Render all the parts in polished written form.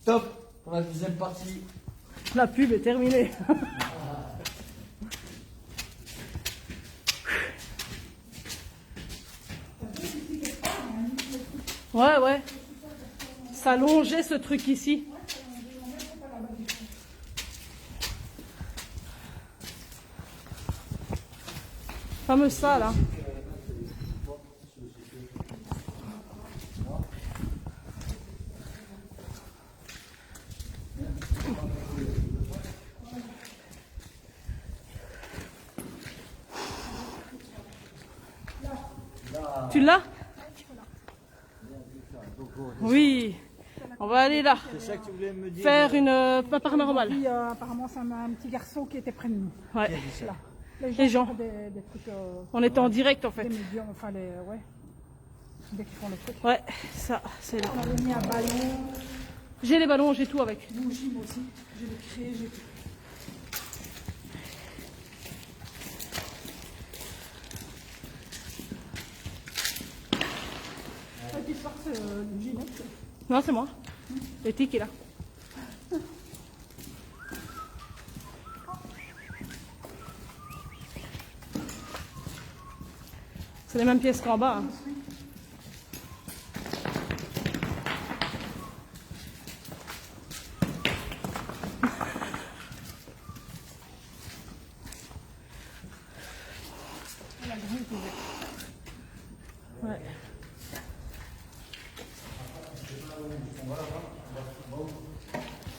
Top pour la deuxième partie. La pub est terminée. Ouais, ouais. Ça longeait ce truc ici. Fameux ça là. Tu l'as? Oui. On va aller là. C'est ça que tu voulais me dire. Faire une paranormale. Puis, apparemment, c'est un petit garçon qui était près de nous. Ouais. Là. Les gens. Des trucs, On était en direct en fait. des médiums, enfin, ouais. Dès qu'ils font le truc. Ouais, ça, c'est là. On avait mis un ballon, J'ai les ballons, j'ai tout avec. une bougie, moi aussi. J'ai les crayés, j'ai tout. Qui sort, c'est le Ginette. Non, c'est moi. Letty qui est là. C'est les mêmes pièces qu'en bas. Hein. La grille est ouverte. Ouais.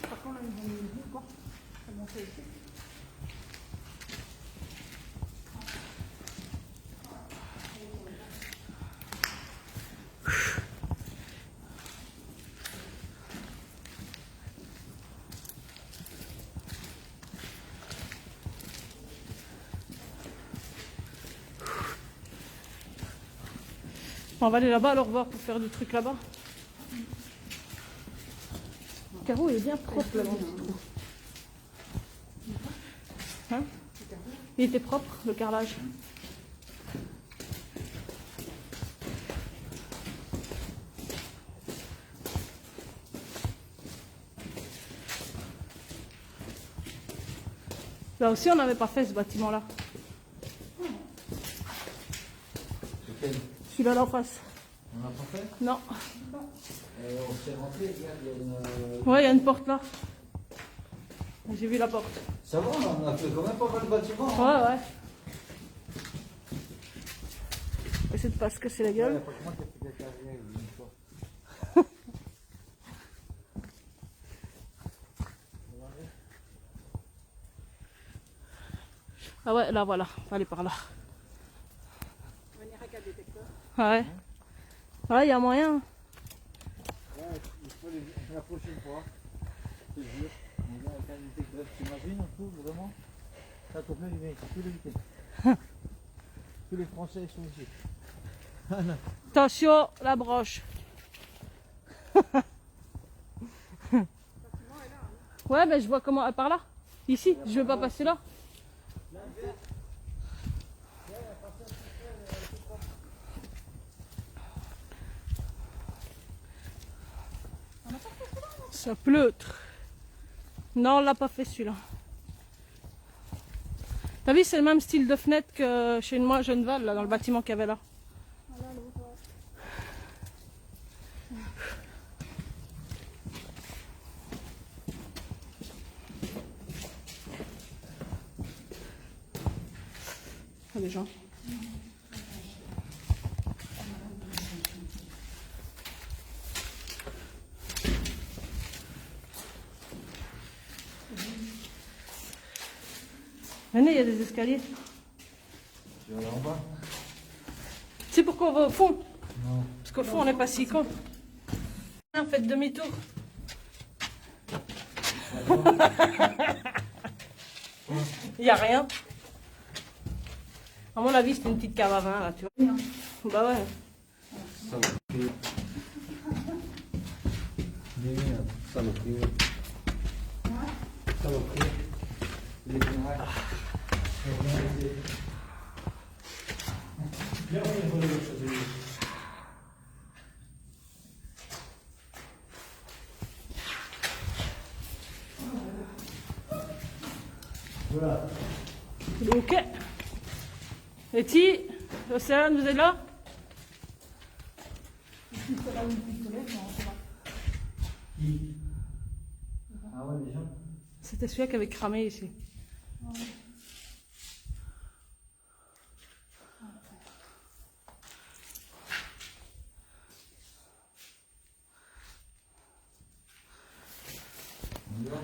Par contre, là, ils vont nous dire quoi. Ça monte ici. On va aller là-bas alors voir pour faire du truc là-bas. Le carreau est bien propre là-bas. Hein? Il était propre, le carrelage. Là aussi, on n'avait pas fait ce bâtiment-là. Lequel? Celui-là, là en face. On n'a pas fait? Non. On s'est rentré, regarde, il y a une. Ouais, il y a une porte là. J'ai vu la porte. Ça va, on a fait quand même pas mal de bâtiments. Ouais, Hein. ouais. Essaye de pas se casser la gueule. Franchement, t'as fait de la carrière une fois. Ah ouais, là voilà, on va aller par là. On va venir avec un détecteur. Ouais. Ouais, il y a moyen. Ouais, il faut la prochaine fois. Je te jure. On vient avec un détecteur. T'imagines un coup, vraiment? Ça te plaît, il vient ici tous les week-ends. Tous les Français sont ici. Attention, la broche. Ouais, mais je vois comment. Par là. Ici, je vais pas passer là. Ça pleutre. Non, on l'a pas fait celui-là. T'as vu, c'est le même style de fenêtre que chez moi à Genneval, là, dans le bâtiment qu'il y avait là. Voilà, l'autre, ouais. Il y a des gens. Venez, il y a des escaliers. Tu vas là en bas? Tu sais pourquoi on va au fond? Non. Parce qu'au fond, on n'est pas si con. Faites demi-tour. Il n'y a rien. À mon avis, c'est une petite cave à vin, là, tu vois. Bah ouais. Saloperie. Saloperie. Saloperie. Les générales. Voilà. Ok. Letty, Océane, vous êtes là? Ici, c'est là où il pistolet, non, c'est pas. Qui? Ah ouais, les gens. C'était celui qui avait cramé ici. Ouais. On y va.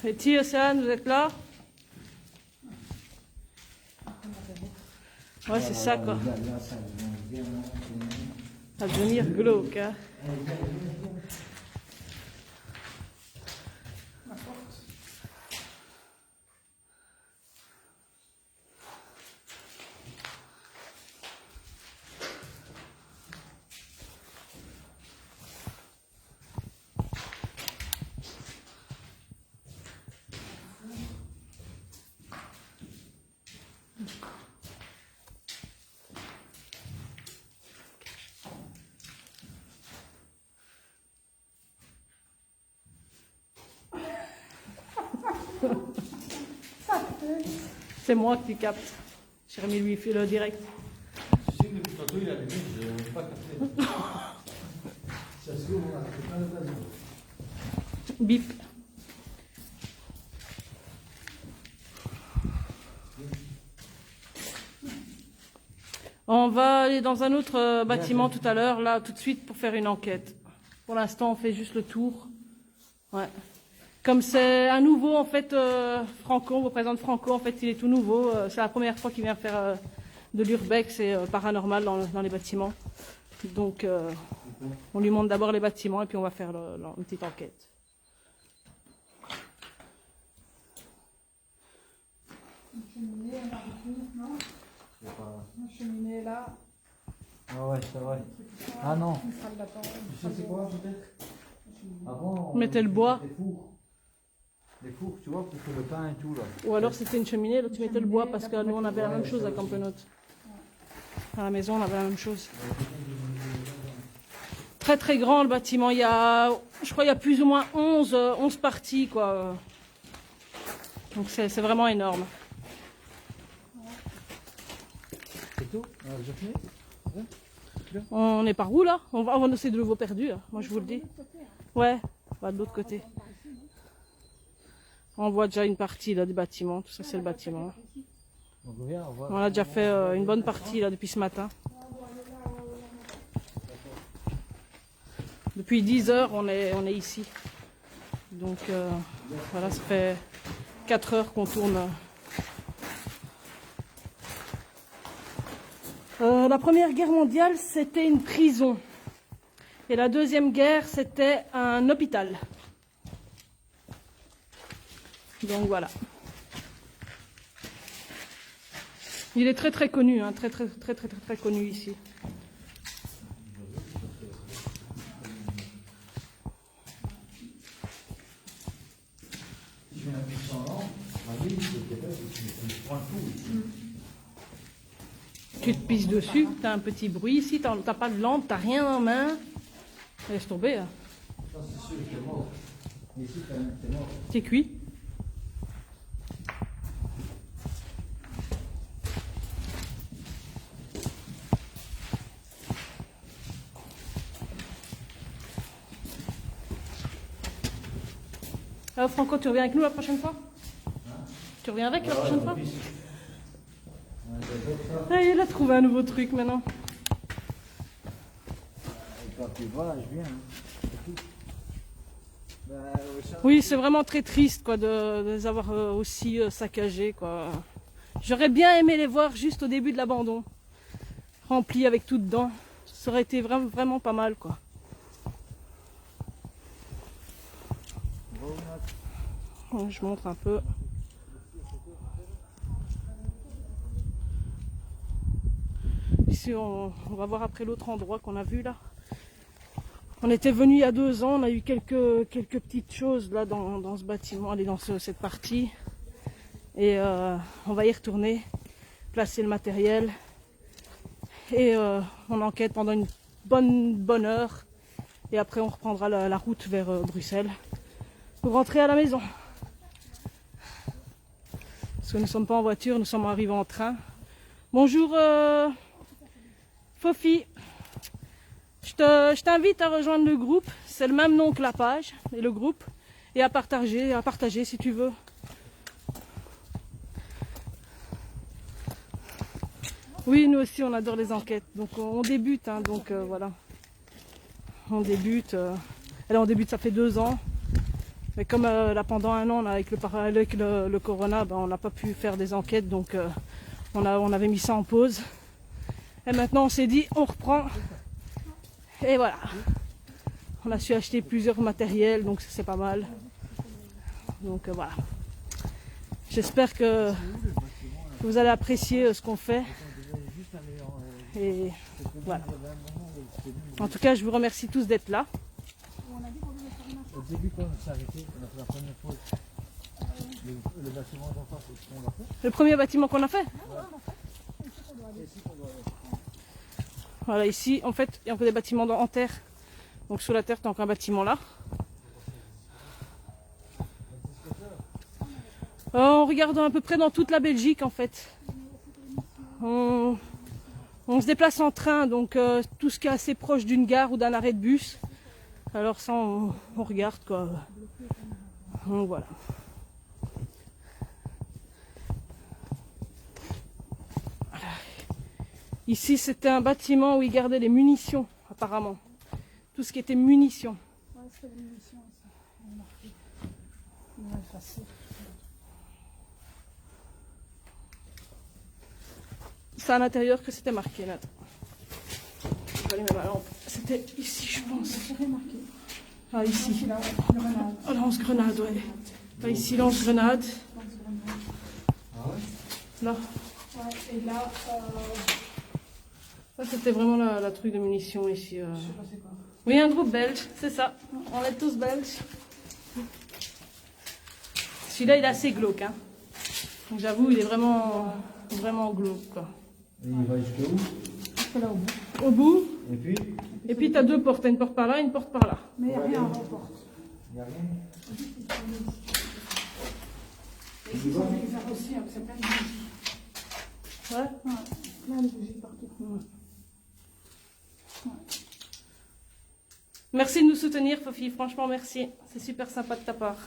Letty, Océane, vous êtes là? Ouais, c'est ça quoi. Là, ça devient vraiment. Ça va devenir glauque. Hein. La porte. C'est moi qui capte. J'ai remis lui le direct. Tu sais que depuis tantôt il a allumé, je n'ai pas capté. Ça se trouve, on a fait plein d'occasions. Bip. On va aller dans un autre bâtiment tout à l'heure, là, tout de suite, pour faire une enquête. Pour l'instant, on fait juste le tour. Ouais. Comme c'est un nouveau, en fait, Franco, on représente Franco, en fait, il est tout nouveau. C'est la première fois qu'il vient faire de l'urbex et paranormal dans les bâtiments. Donc, on lui montre d'abord les bâtiments et puis on va faire une petite enquête. Une cheminée, un barbecue, non? Une cheminée là. Ah ouais, c'est vrai. Ah non. Une salle d'attente. Tu sais c'est quoi peut-être? Avant, On mettait le bois. Des fours. Des fours, tu vois, pour faire le pain et tout là. Ou alors c'était une cheminée, là tu mettais le bois parce que nous on avait la même chose à Campenote. À la maison on avait la même chose. Très très grand le bâtiment, il y a, je crois il y a plus ou moins 11 parties quoi. Donc c'est vraiment énorme. C'est tout? J'ai fini? On est par où là? On va essayer de nouveau perdu, là. Moi je vous le dis. Ouais, on va de l'autre côté. On voit déjà une partie là du bâtiment, tout ça c'est le bâtiment. Donc viens, on va. On a déjà fait une bonne partie là depuis ce matin. Depuis 10 heures on est ici. Donc voilà, ça fait 4 heures qu'on tourne. La Première Guerre mondiale c'était une prison. Et la Deuxième Guerre c'était un hôpital. Donc voilà. Il est très très connu, hein, très connu ici. Tu mets un peu sans lampe, ma vie, tu prends le tout ici. Tu te pisses dessus, t'as un petit bruit ici, t'as pas de lampe, t'as rien en main. Laisse tomber. Hein. Ça c'est sûr que t'es mort. Ici t'es mort. T'es cuit. Alors Franco, tu reviens avec nous la prochaine fois? Tu reviens avec la prochaine fois? Ah, il a trouvé un nouveau truc maintenant. Quand tu vois, je viens. C'est tout. Oui, c'est vraiment très triste quoi, de les avoir aussi saccagés. Quoi. J'aurais bien aimé les voir juste au début de l'abandon, remplis avec tout dedans. Ça aurait été vraiment pas mal. Quoi. Je montre un peu. Ici, on va voir après l'autre endroit qu'on a vu là. On était venu il y a 2 ans, on a eu quelques petites choses là dans ce bâtiment, allez, dans cette partie. Et on va y retourner, placer le matériel. Et on enquête pendant une bonne heure. Et après on reprendra la route vers Bruxelles pour rentrer à la maison. Parce que nous ne sommes pas en voiture, nous sommes arrivés en train. Bonjour Fofi. Je t'invite à rejoindre le groupe. C'est le même nom que la page et le groupe. Et à partager si tu veux. Oui, nous aussi on adore les enquêtes. Donc on débute, hein, donc voilà. On débute. Alors on débute, ça fait 2 ans. Mais comme là pendant 1 an, avec le corona, ben, on n'a pas pu faire des enquêtes. Donc on avait mis ça en pause. Et maintenant on s'est dit, on reprend. Et voilà. On a su acheter plusieurs matériels, donc c'est pas mal. Donc voilà. J'espère que vous allez apprécier ce qu'on fait. Et voilà. En tout cas, je vous remercie tous d'être là. Au début, quand on s'est arrêté, on a fait la première pause. Le bâtiment d'en face, on l'a fait. Le premier bâtiment qu'on a fait. Voilà, ici, en fait, il y a encore des bâtiments en terre. Donc sous la terre, tu as encore un bâtiment là. On regarde à peu près dans toute la Belgique, en fait. On se déplace en train, donc tout ce qui est assez proche d'une gare ou d'un arrêt de bus. Alors ça, on regarde, quoi. Donc voilà. Ici, c'était un bâtiment où ils gardaient les munitions, apparemment. Tout ce qui était munitions. Ouais, c'est les munitions aussi. On a marqué. On va effacer. C'est à l'intérieur que c'était marqué, là. Je vais allumer ma lampe. C'était ici, je pense. C'est marqué. Ah, ici. Là, le renard. Oh, lance-grenade, ouais. Ah, ici, lance-grenade. Ah ouais? Là. Ouais, et là, Ça, c'était vraiment la truc de munitions ici. je sais pas c'est quoi. Oui, un groupe belge, c'est ça. On est tous belges. Celui-là, il est assez glauque. Hein. Donc j'avoue, il est vraiment glauque. Quoi. Et il va jusqu'à où? Jusque là au bout. Au bout, Et puis, tu as 2 portes. T'as une porte par là, une porte par là. Mais il n'y a rien à la porte. il n'y a rien. Et ici, ça fait faire aussi, hein, que c'est plein de bougies. Ouais. Ouais, plein de bougies partout. Ouais. Merci de nous soutenir, Fofi. Franchement, merci. C'est super sympa de ta part.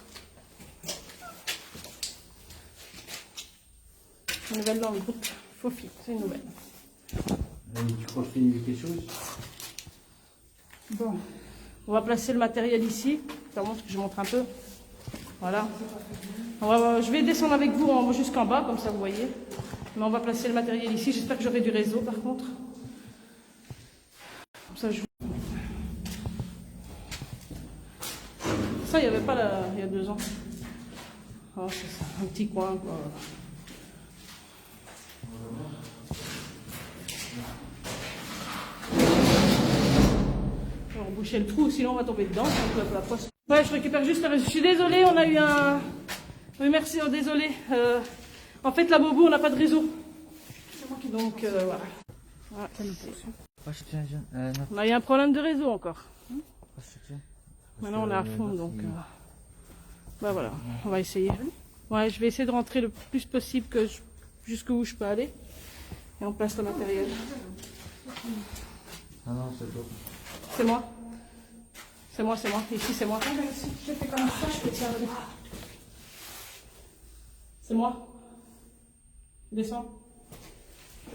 Une nouvelle dans le groupe. Fofi, c'est une nouvelle. Et tu crois que c'est quelque chose? Bon. On va placer le matériel ici. Je montre un peu. Voilà. Je vais descendre avec vous jusqu'en bas, comme ça vous voyez. Mais on va placer le matériel ici. J'espère que j'aurai du réseau par contre. Comme ça, ça, il n'y avait pas il y a 2 ans. Oh, c'est ça, un petit coin, quoi. On va boucher le trou, sinon on va tomber dedans. La poisse. Ouais, je récupère juste le réseau. Je suis désolée, on a eu un... Oui, merci, désolé. En fait, la Bobo, on n'a pas de réseau. Donc, voilà. Ah, ça nous pousse. On a eu un problème de réseau encore. Maintenant, on est à fond, donc... bah voilà, on va essayer. Ouais, je vais essayer de rentrer le plus possible jusqu'où je peux aller. Et on place le matériel. Ah non, c'est toi. C'est moi. C'est moi, c'est moi. Ici, c'est moi. Je fais comme ça, je peux tirer. C'est moi. Descends.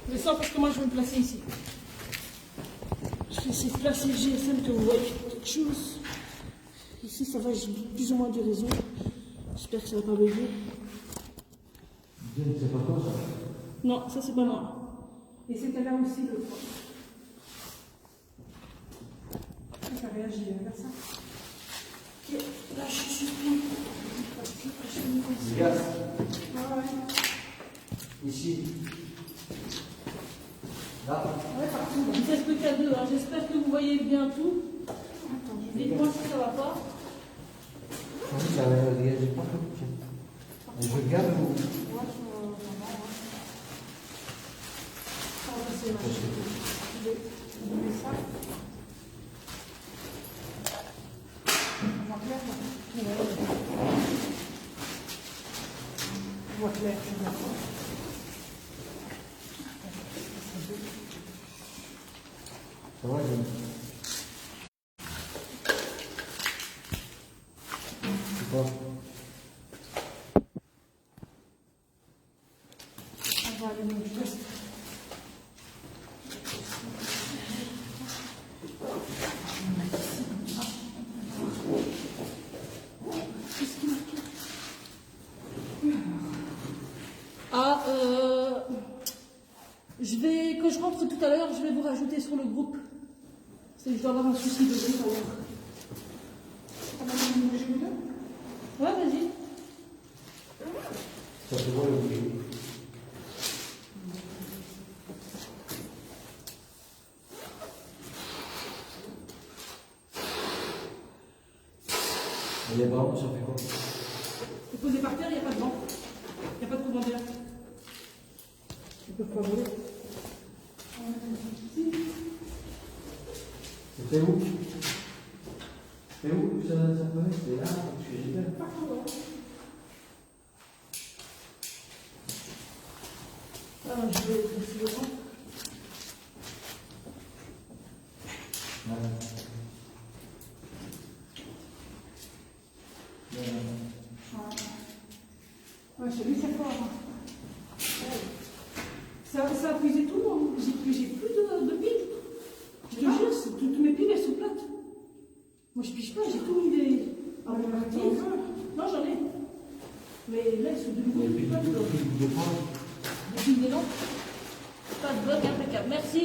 Descends parce que moi, je vais me placer ici. Je vais essayer de placer le GSM que vous voyez quelque chose. Ici, ça va, j'ai plus ou moins du réseau. J'espère que ça va pas bugger. C'est pas toi, ça? Non, ça, c'est pas moi. Et c'était là aussi le fois. Ça réagit vers ça. Ok, là, je suis juste Regarde. Ah ouais. Ici. Là. Ouais, partout. Il ne reste plus qu'à 2. Hein. J'espère que vous voyez bien tout. Dites-moi si ça va pas. Oui, ça réagit pas. Je regarde où. On voit clair. Ça va, Jeanne? C'est quoi? On va aller dans le reste. Ah, quand je rentre tout à l'heure, je vais vous rajouter sur le groupe. C'est que je dois avoir un souci de groupe alors. On va aller manger ou deux. Ouais, vas-y. Ça se voit le bouger. Et les ballons, ça fait quoi? C'est posé par terre, il n'y a pas de vent. Il n'y a pas de courant d'air. Ils peuvent pas voler. C'était où? C'était où ça prenait? C'était là, parce que j'étais. Ah, je vais essayer le vent. Ouais, chez lui, c'est fort. Ça a puisé tout, hein. J'ai plus de piles. Je te jure, toutes mes piles, elles sont plates. Moi, je pige pas, j'ai tout mis des... Ah, mais des attends, piles. Non, j'en ai. Mais là, ils sont de nouveau plus plates. Des piles des lampes. Pas de bug, impeccable. Merci.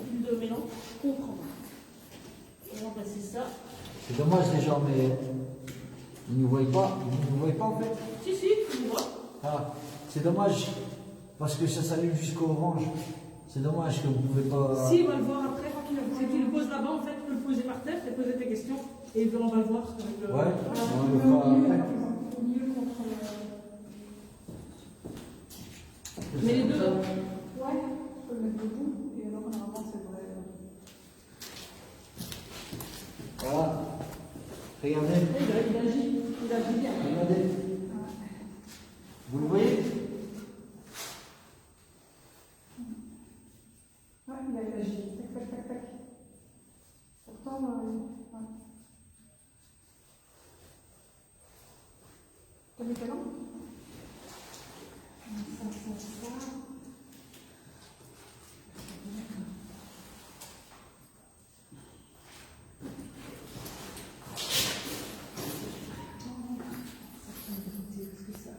Pile de mélange, je comprends. On va remplacer ça. C'est dommage les gens, mais ils ne nous voient pas. Ils ne nous voient pas en fait. Si, si, tu vois. Ah, c'est dommage parce que ça s'allume jusqu'au orange. C'est dommage que vous ne pouvez pas. Si, on va le voir après. C'est qu'il le pose là-bas, en fait, tu peux le poser par terre, tu peux poser tes questions, et on va le voir avec le... Ouais, on le Au fera milieu, après. au milieu contre. Mais les deux, Ouais, je peux le mettre debout. Et alors, normalement, c'est vrai. Voilà. Regardez, il agit bien. regardez. Vous le voyez? Ouais, il a agi. Tac, tac, tac, tac. Pourtant, ouais. T'as vu comment? Ça.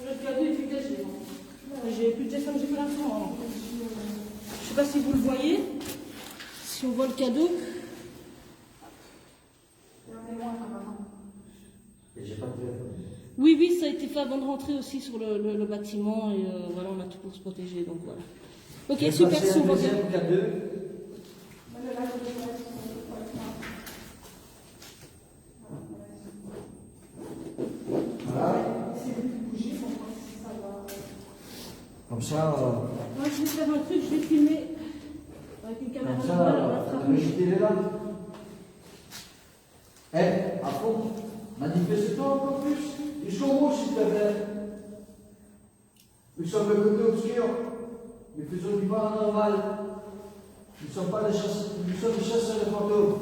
Le cadeau est dégagé. J'ai plus de GSM, j'ai plus l'info. Je sais pas si vous le voyez. Si on voit le cadeau. Et j'ai pas de téléphone. Oui, oui, ça a été fait avant de rentrer aussi sur le bâtiment. Et voilà, on a tout pour se protéger. Donc voilà. Ok, Je vais super. passer Si on un voit deuxième cadeau. Voilà. Comme ça, Moi, je vais faire un truc, je vais filmer avec une caméra comme normale, on la ça, fera. mettez-les là. À fond, manifeste-toi encore plus. Jusqu'au rouge, s'il te plaît. Nous sommes le côté obscur. Nous faisons du paranormal. Nous ne sommes pas des chasseurs, nous sommes des chasseurs de fantômes.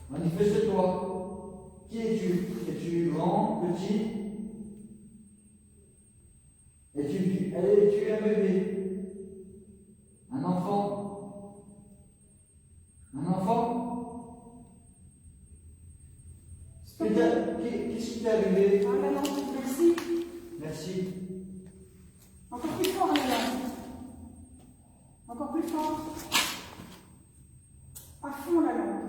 Manifeste-toi. Qui es-tu? Es-tu grand, petit? Es-tu un bébé? Un enfant? Un enfant? Qu'est-ce qui t'est arrivé? Ah, là, non, merci. Merci. Encore plus fort, là. Encore plus fort. À fond, la langue.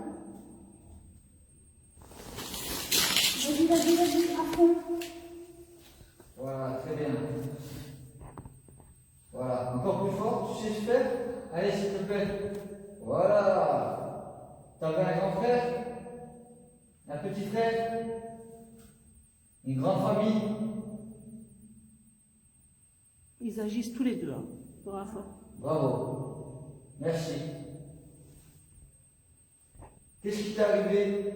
Vas-y, à fond. Voilà, très bien. Voilà, encore plus fort, tu sais faire? Allez, s'il te plaît. Voilà. T'avais un grand frère? Un petit frère? Une grande famille? Ils agissent tous les deux, hein, pour l'instant. Bravo. Merci. Qu'est-ce qui t'est arrivé?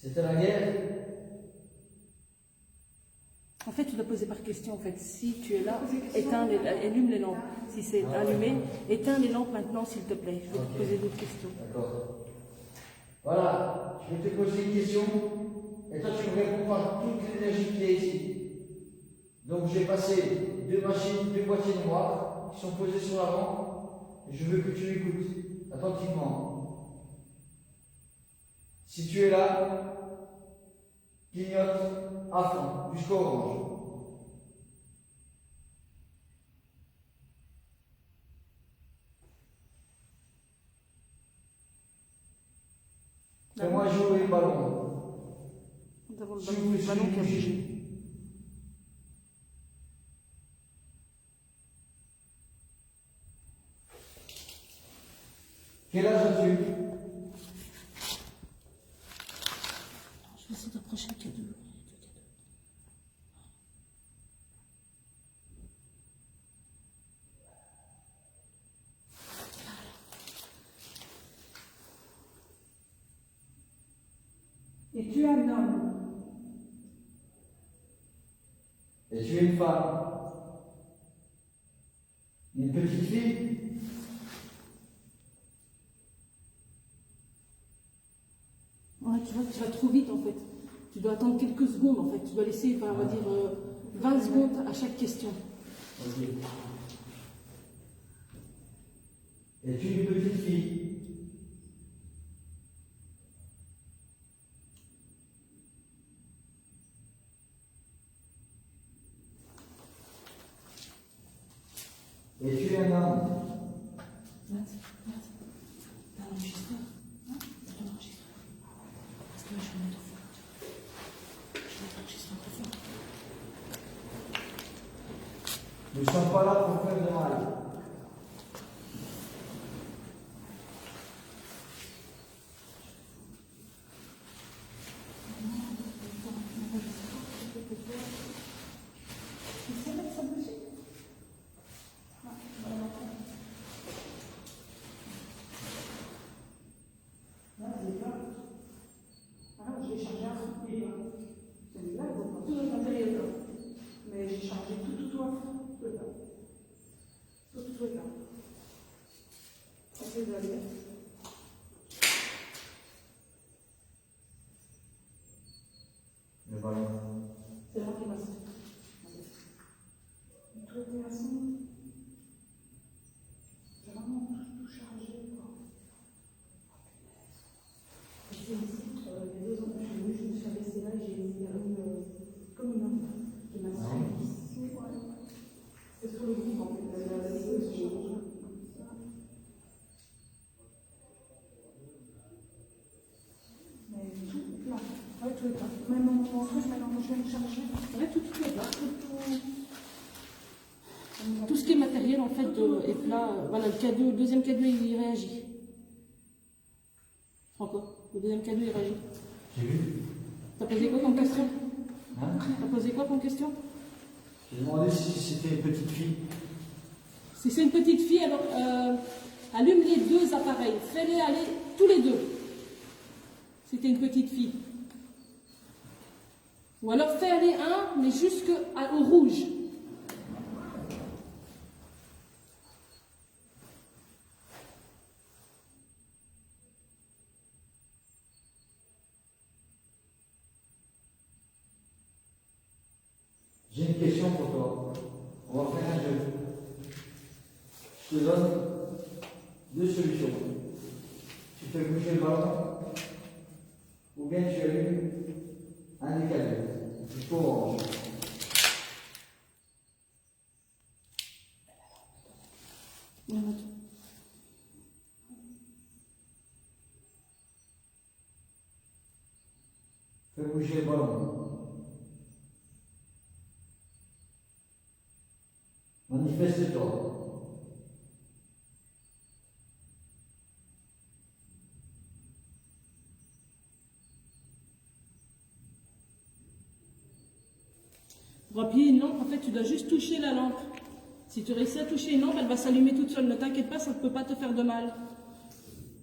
C'était la guerre? En fait, tu dois poser par question. En fait, si tu es là, allume les lampes. Si c'est allumé, éteins les lampes maintenant, s'il te plaît. Je vais te poser d'autres questions. D'accord. Voilà, je vais te poser une question et toi tu me réponds par toute l'énergie qui est ici. Donc j'ai passé deux machines, deux boîtiers noirs qui sont posés sur l'avant et je veux que tu écoutes attentivement. Si tu es là, clignote à fond jusqu'au orange. Fais-moi jouer le ballon. Nous avons le ballon qui a bougé. Quel âge as-tu? Je vais essayer d'approcher le cadeau. Et tu es un homme. Et tu es une femme? Une petite fille? Ouais, tu vas trop vite en fait. Tu dois attendre quelques secondes en fait. Tu dois laisser, on va dire, 20 secondes à chaque question. Ok. Es-tu une petite fille? Es-tu un homme? T'as l'enregistreur? Hein? T'as l'enregistreur? Parce que là, je vais mettre au fond. Je vais mettre l'enregistreur au fond. Nous ne sommes pas là pour faire de mal. Alors, je l'ai chargé à fond. Celui-là, il vaut pas tout le matériel là. Mais j'ai chargé tout à fond. Tout là. Tout là. Ça fait de la lumière. Le ballon. C'est moi qui m'a sorti. Tout était à fond. J'ai vraiment tout chargé, quoi. Et c'est ici, il y a 2 ans que je suis venue, je me suis restée là et j'ai mis comme une homme qui m'a suivi ici. Ouais. C'est sur le groupe en fait, la vidéo est sur le groupe. Mais tout là. Ouais, tout est là. Même mon truc, maintenant, je viens de charger. Ouais, tout est là. Tout ce qui est matériel en fait est là. Voilà, le deuxième cadeau il réagit. Franco, le deuxième cadeau il réagit. J'ai vu. T'as posé quoi comme question? Hein? T'as posé quoi comme question? J'ai demandé si c'était une petite fille. Si c'est une petite fille, alors allume les 2 appareils. Fais-les aller tous les 2. C'était une petite fille. Ou alors fais aller un, mais jusqu'au rouge. J'ai une question pour toi. On va faire un jeu. Je te donne 2 solutions. Tu fais bouger le ballon ou bien tu allumes un des cadeaux. Il faut orange. Fais bouger le ballon. Manifeste-toi. Pour appuyer une lampe, en fait, tu dois juste toucher la lampe. Si tu réussis à toucher une lampe, elle va s'allumer toute seule. Ne t'inquiète pas, ça ne peut pas te faire de mal.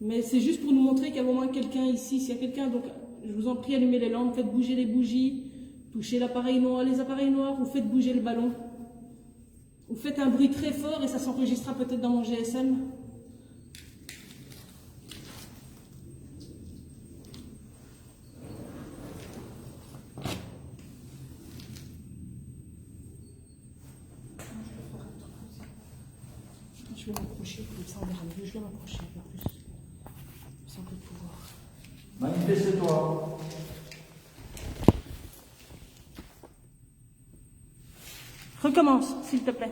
Mais c'est juste pour nous montrer qu'il y a au moins quelqu'un ici. S'il y a quelqu'un, donc je vous en prie, allumez les lampes, faites bouger les bougies, touchez l'appareil noir, les appareils noirs, ou faites bouger le ballon. Ou faites un bruit très fort et ça s'enregistrera peut-être dans mon GSM. Je vais m'approcher, comme ça on verra mieux. Je vais m'approcher un peu plus. Sans que le pouvoir. Manifeste-toi. Recommence, s'il te plaît.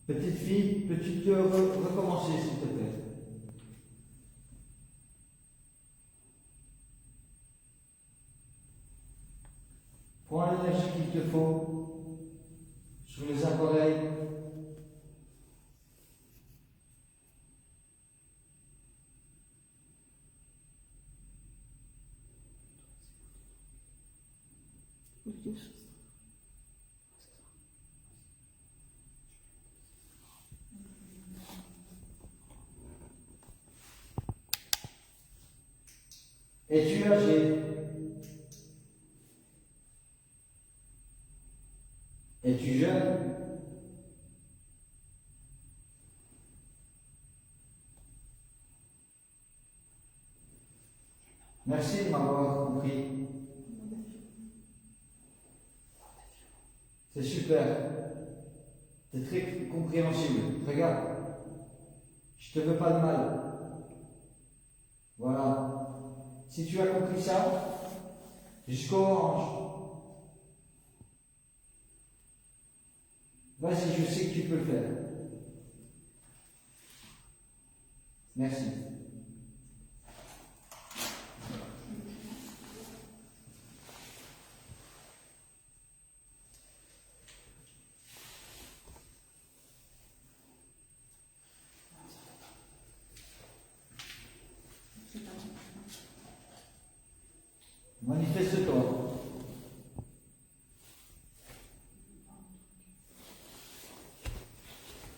Petite fille, peux-tu recommencer, s'il te plaît? Prends l'énergie qu'il te faut sur les appareils. Es-tu âgé? Es-tu jeune? Merci de m'avoir compris. C'est super. C'est très compréhensible. Regarde. Je te veux pas de mal. Voilà. Si tu as compris ça, jusqu'au orange. Vas-y, je sais que tu peux le faire. Merci. Manifeste-toi.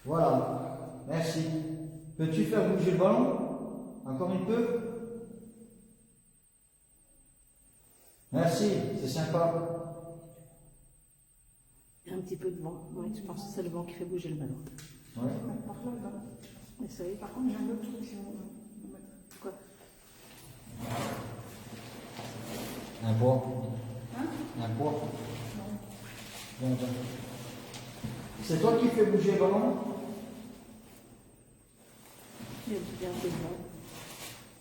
Voilà, merci. Peux-tu faire bouger le ballon? Encore un peu? Merci, c'est sympa. Il y a un petit peu de vent. Oui, je pense que c'est le vent qui fait bouger le ballon. Ouais. Par contre, Essaye. par contre, j'ai un autre truc. Si on va mettre. Quoi? Un poids. Hein? Un poids. Non. Bon, ben. C'est toi qui fais bouger le ballon? Il y a un peu de vent.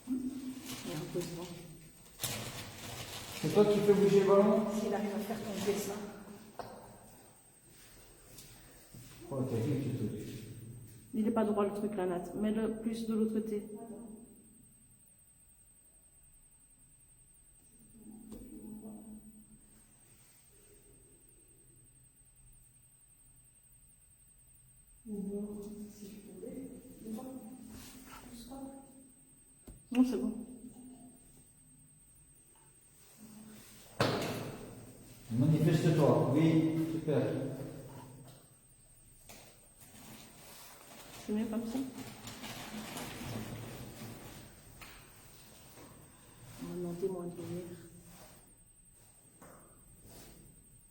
Il y a un peu de vent. C'est toi qui fais bouger le ballon? S'il arrive à faire tomber ça. Oh, t'as vu ce truc. Il n'est pas droit le truc là, Nat. Mets-le plus de l'autre côté. Non, c'est bon. Manifeste-toi. Oui, super. C'est mieux comme ça. On va demander moins de venir.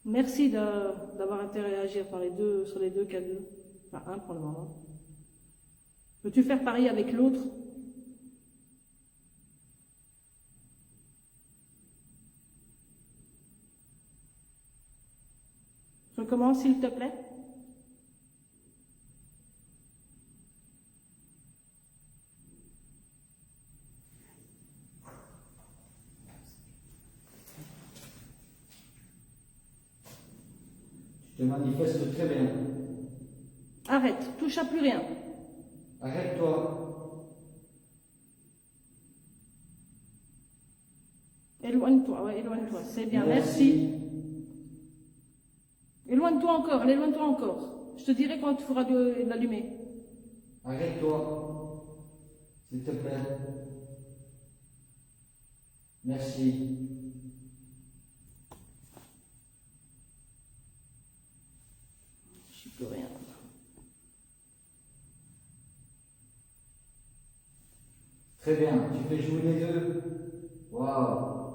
Merci d'avoir intérêt à agir sur les deux cas d'eux. Enfin, un pour le moment. Peux-tu faire pareil avec l'autre? Recommence, s'il te plaît. Tu te manifestes très bien. Arrête, touche à plus rien. Arrête-toi. Éloigne-toi, ouais, éloigne-toi. C'est bien, merci. Éloigne-toi encore, éloigne-toi encore. Je te dirai quand tu feras de l'allumer. Arrête-toi. S'il te plaît. Merci. Je suis plus rien. Très bien. Tu fais jouer les deux. Waouh.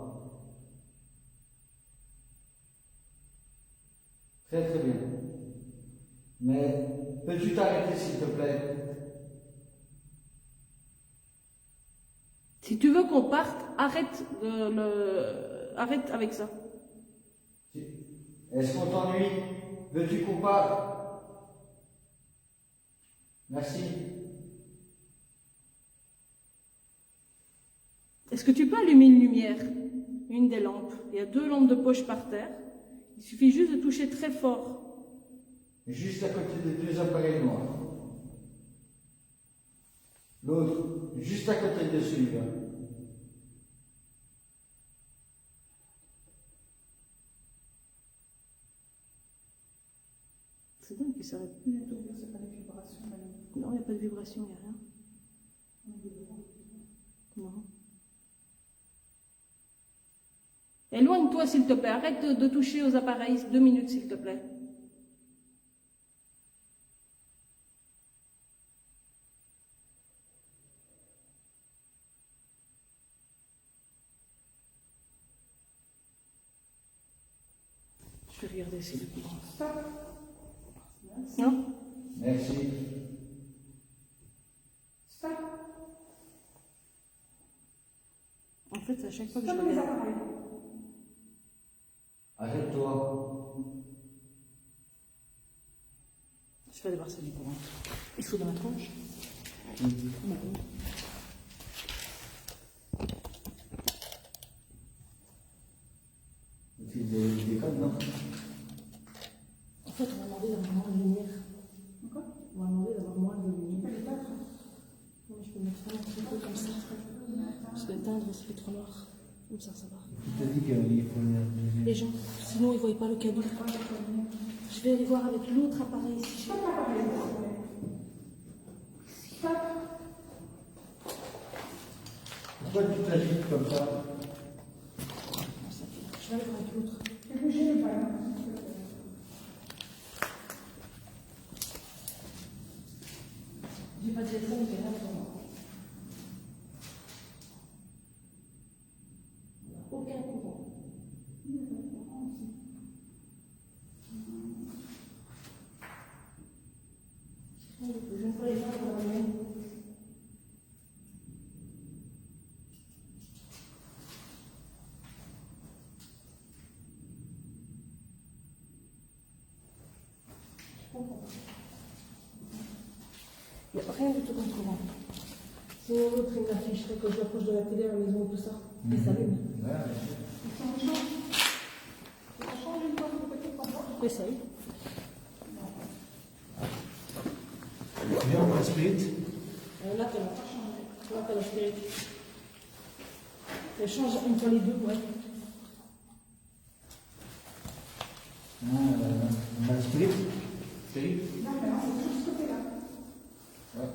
Très très bien. Mais peux-tu t'arrêter s'il te plaît? Si tu veux qu'on parte, arrête avec ça. Est-ce qu'on t'ennuie? Veux-tu qu'on parte? Merci. Est-ce que tu peux allumer une lumière? Une des lampes. Il y a 2 lampes de poche par terre. Il suffit juste de toucher très fort. Juste à côté des 2 appareils noirs. L'autre, juste à côté de celui-là. C'est dingue qu'il ne s'arrête plus du tout. C'est pas des vibrations, Non, il n'y a pas de vibration, il n'y a rien. Non. Éloigne-toi s'il te plaît. Arrête de toucher aux appareils 2 minutes s'il te plaît. Je vais regarder si le courant. Stop. Non? Merci. Stop. En fait, à chaque fois que je Stop les regarde. appareils. Arrête-toi. Je vais aller voir ça du courant. Il faut dans la tronche. C'est des codes, non? En fait, on va demander d'avoir moins de lumière. D'accord. On va demander d'avoir moins de lumière. Les quatre. Oui, je peux mettre ça un petit peu comme ça. Je vais éteindre, ça fait trop noir. Comme ça, ça va. Je te dis qu'il faut Les gens, sinon ils ne voient pas le cadeau. Je vais aller voir avec l'autre appareil si Stop l'appareil. Stop. Pourquoi tu t'agites comme ça? je vais aller voir avec l'autre. Fais bouger les ballons. J'ai pas de téléphone, mais rien pour moi. Aucun courant. Je ne peux les faire dans la main. Il n'y a rien du tout comme courant. Sinon, l'autre, il m'afficherait que je l'approche de la télé à la maison, tout ça. Il s'allume. Ouais, On change. On change une fois de côté pour voir. Essaye. viens, on va spirit. Là, tu n'as pas changé. Là, tu as la spirit. Elle change une fois les deux, ouais. On a le spirit. Spirit. Non, mais non, c'est toujours ce côté-là. Ouais.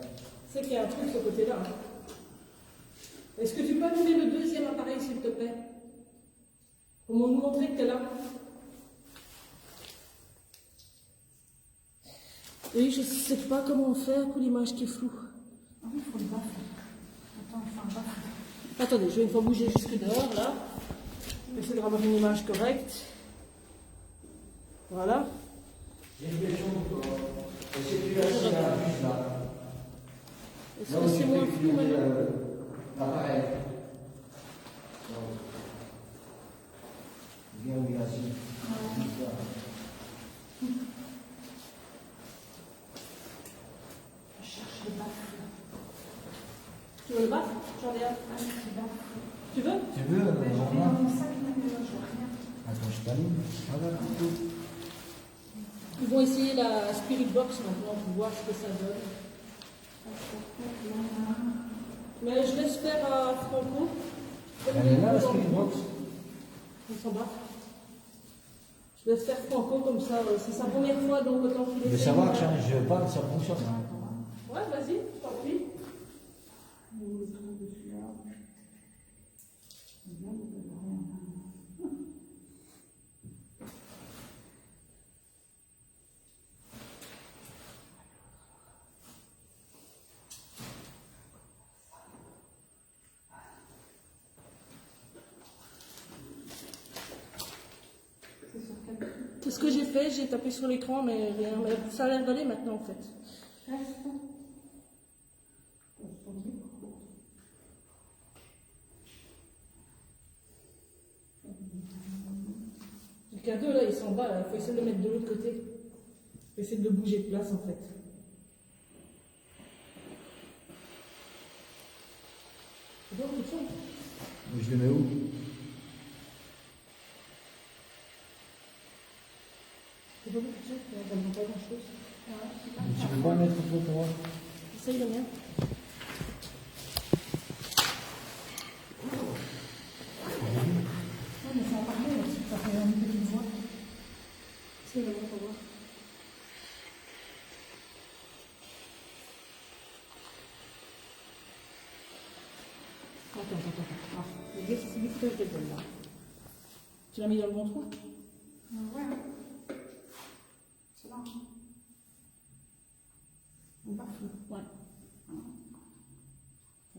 C'est qu'il y a un truc de ce côté-là. Est-ce que tu peux allumer le deuxième appareil, s'il te plaît? Pour nous montrer que tu es là. Oui, je ne sais pas comment faire pour l'image qui est floue. Ah oui, il faut le battre. Attends, il faut un battre. Attendez, je vais une fois bouger jusque dehors, là. Je vais essayer d'avoir une image correcte. Voilà. J'ai une question pour toi. Est-ce que tu as acheté un bus là? Est-ce Là que où c'est tu moins fais flou clignoter maintenant? l'appareil. Viens, viens, ici. Je cherche le battre. Tu veux le battre? J'en ai un. Ah, c'est battre. Tu veux? Tu veux, J'en ai on a. dans mon sac, mais je vois rien. Attends, je t'allume. Voilà, tout. Ils vont essayer la Spirit Box maintenant pour voir ce que ça donne. Mais je laisse faire à Franco. Elle est là, la spirit box. On s'en bat. Je laisse faire Franco comme ça. C'est sa première fois, donc autant qu'il Je veux essaye. savoir que je parle, ça fonctionne. Ouais, vas-y, je t'en prie. C'est ce que j'ai fait, j'ai tapé sur l'écran, mais rien. Mais ça a l'air d'aller maintenant en fait. Le cadeau là, il s'en bat là, il faut essayer de le mettre de l'autre côté. Il faut essayer de le bouger de place en fait. C'est bon, tout ça. Je le mets où? C'est pas beaucoup de choses, ça ne pas grand chose. Tu peux pas mettre pour moi? Essaye le mien. Non, mais ça en parler aussi, ça fait une petite voix. Essaye le mien pour voir. Attends. Ah, c'est du foutage de gueule là. Tu l'as mis dans le bon trou? Ouais. C'est là. On baffe. Ouais.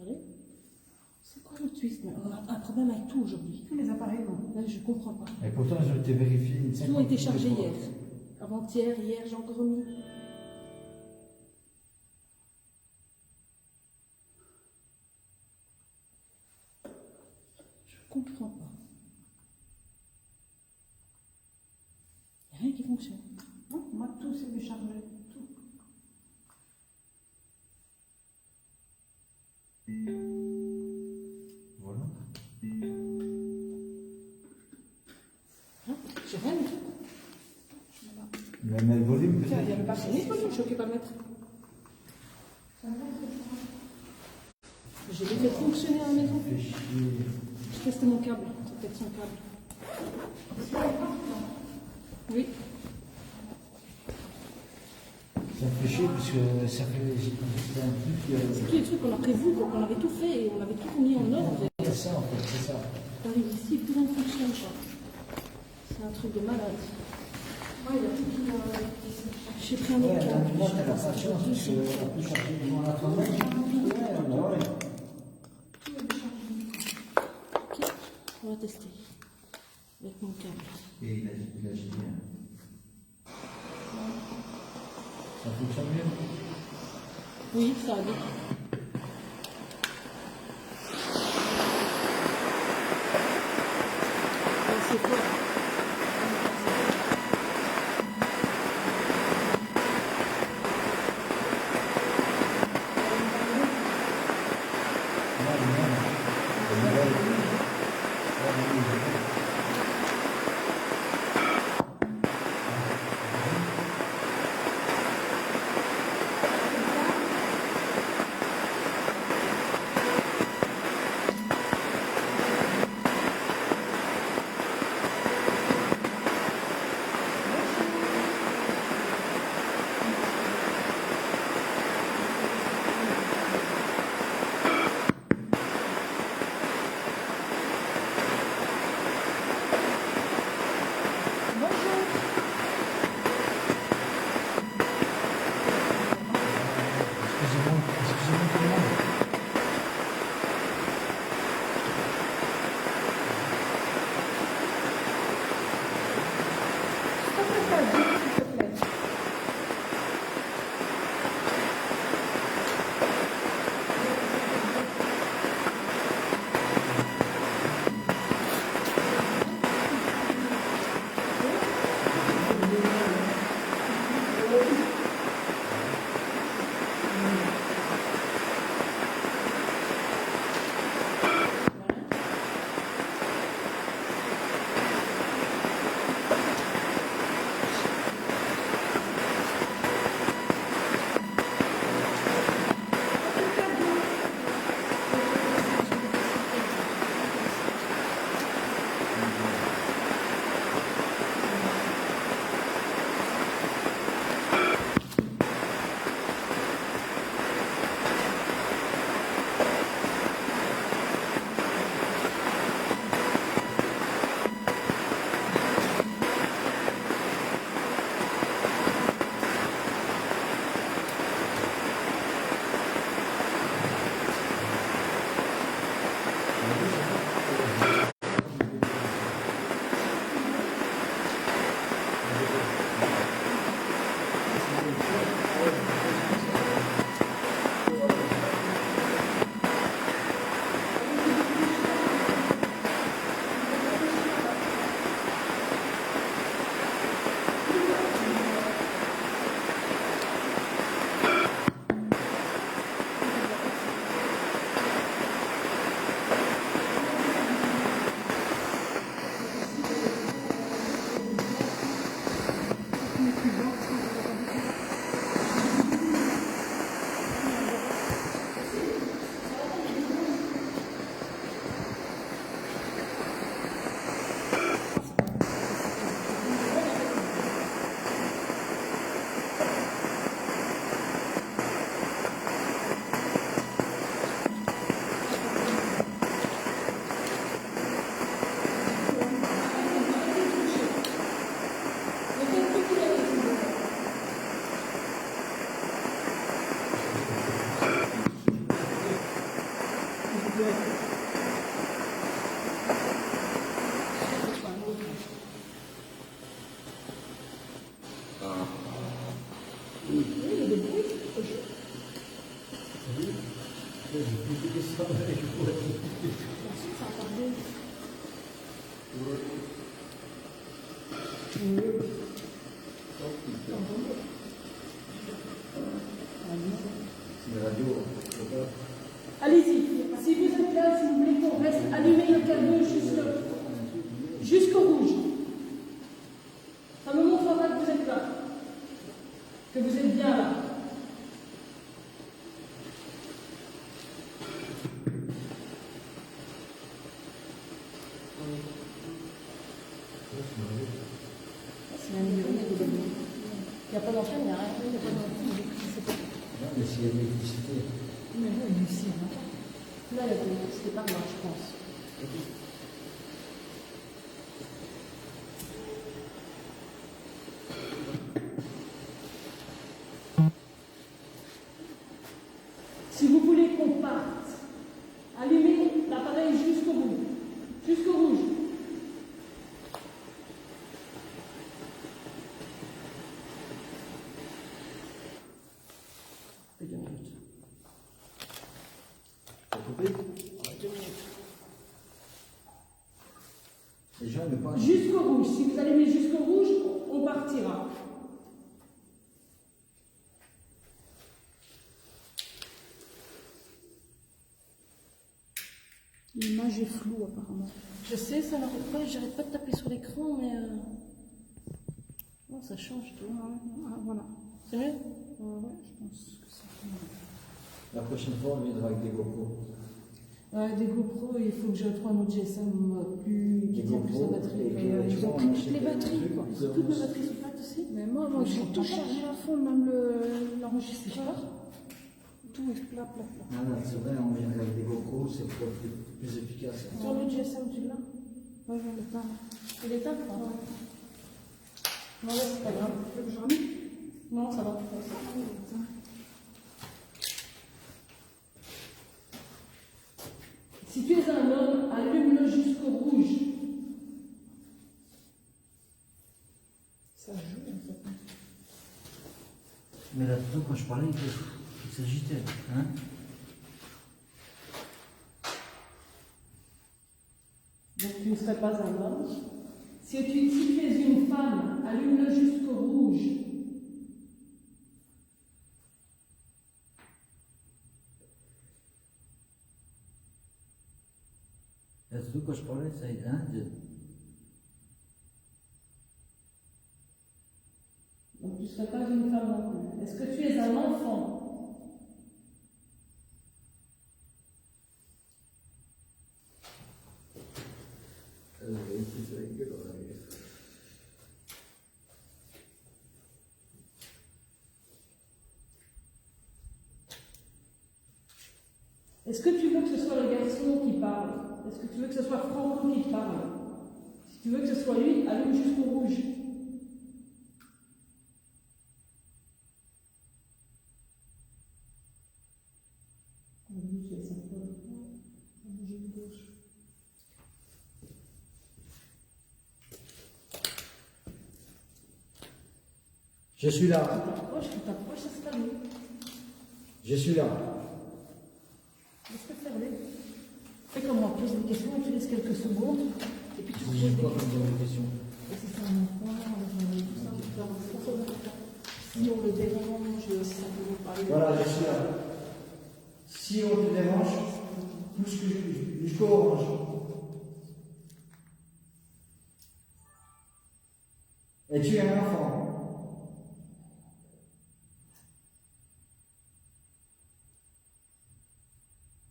Allez. C'est quoi le twist? On a un problème avec tout aujourd'hui. Tous les appareils, non. Là, je comprends pas. Et pourtant, je t'ai vérifié une Tout a été 50 chargé fois. hier. Avant-hier, hier, j'ai encore remis. Je comprends pas. Il n'y a rien qui fonctionne. Non, moi, tout s'est déchargé. Tout. Voilà. Hein? J'ai rien du tout. Mais le volume, Tiens, il y a le peut-être. papier. Je suis occupée à mettre. Ça va, Je l'ai fait fonctionner à la maison. Fais chier. Je testais mon câble. C'est peut-être son câble. Oui. Ça me fait chier parce que ça fait. C'est un truc. C'est tous les trucs qu'on a prévus, qu'on avait tout fait et on avait tout mis en ordre. Et C'est ça en fait, c'est ça. t'arrives ici, plus rien ne fonctionne pas. C'est un truc de malade. Ouais, il y a tout qui J'ai pris un Ouais, autre câble. moi, t'as pas de chance parce qu'on peut changer les gens à la fin. Ouais, ouais. Ok, on va tester. Avec mon câble. Et il a dit bien. Ça fonctionne mieux? Oui, ça a dit. C'est quoi? Excusez-moi tout le monde. il y a des bruits. Ensuite, ça a tardé. C'est une radio. Allez-y. Si vous êtes là, si vous voulez qu'on reste, allumez le camion jusqu'au rouge. Ça me montrera que vous êtes là. Que vous êtes bien là. C'est un numéro, il n'y a pas d'antenne, il n'y a rien, il n'y a pas d'antenne, Non, mais s'il y a de l'électricité. mais non, il y a ici, on entend. Là, il y a de l'électricité par là, je pense. Si vous voulez qu'on parte, allumez l'appareil jusqu'au bout, jusqu'au rouge. Et 2 minutes. T'as coupé? Ouais, 2 minutes. Les gens ne pas. Jusqu'au rouge. Si vous allumez jusqu'au rouge, on partira. L'image est floue apparemment. Je sais, ça n'arrête pas, j'arrête pas de taper sur l'écran, mais non, ça change tout. Ah, voilà. C'est mieux? Ouais, je pense que ça fait mieux. La prochaine fois, on viendra avec des GoPro. Des GoPro, il faut que je trouve un autre GSM plus qui tient plus la batterie. Ils ont pris toutes les batteries, quoi. Toutes mes batteries sont plates aussi. Mais moi j'ai tout chargé à fond, même l'enregistreur. Tout est plat. Non, c'est vrai, on viendra avec des GoPro, c'est plus efficace. Sur le GSM, tu l'as? Oui, je l'ai pas. Il est éteint? Non, c'est pas grave. Tu veux que je remette? Non, ça va. Si tu es un homme, allume-le jusqu'au rouge. Ça joue, en fait. Mais là-dedans, quand je parlais, il s'agitait. Hein? Donc tu ne serais pas un homme. Si tu es une femme, allume-le jusqu'au rouge. Là-dedans, quand je parlais, ça y est. Hein? Donc tu ne serais pas une femme non plus. Est-ce que tu es un enfant? Est-ce que tu veux que ce soit le garçon qui parle? Est-ce que tu veux que ce soit Franco qui parle? Si tu veux que ce soit lui, allume jusqu'au rouge. Je suis là. Tu t'approches, ça se termine. Je suis là. Laisse-le faire les. Fais comme moi, pose des questions, tu laisses quelques secondes, et puis tu poses J'ai des pas questions. comme question. Et si c'est un enfant, tout ça, si on le dérange, si ça peut vous parler. Voilà, je suis là. Si on te dérange, pousse jusqu'au orange. Et tu es un enfant.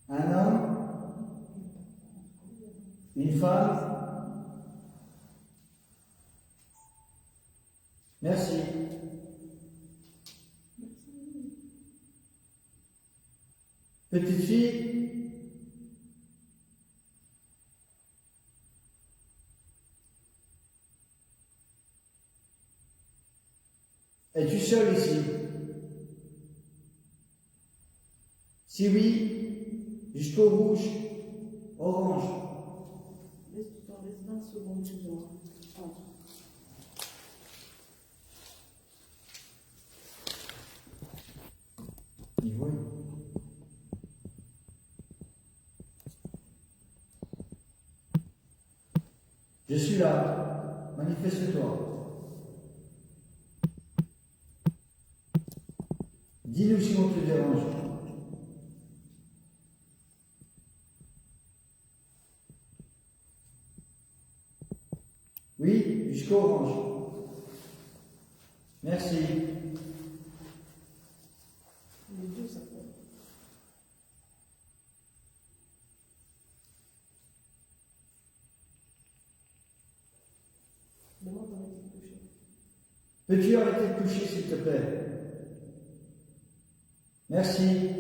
Un homme, une femme. Merci. Petite fille. Es-tu seule ici? Si oui, jusqu'au rouge, orange. Laisse 20 secondes plus ou moins. Entre. Je suis là. Manifeste-toi. Dis-nous si on te dérange. Oui, jusqu'au orange. Merci. Les deux, ça fait. Demande d'arrêter de toucher. Peux-tu arrêter de toucher, s'il te plaît? Merci.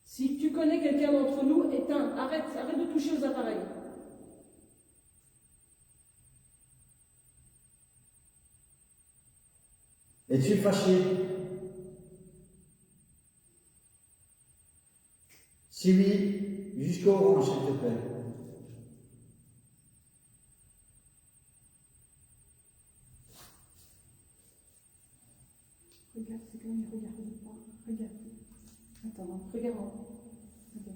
Si tu connais quelqu'un d'entre nous, éteins, arrête de toucher aux appareils. Es-tu fâché? Si oui, jusqu'au orange, s'il te plaît. Regarde, c'est quand il regarde pas. Regarde. Attends, regarde-moi. Ok.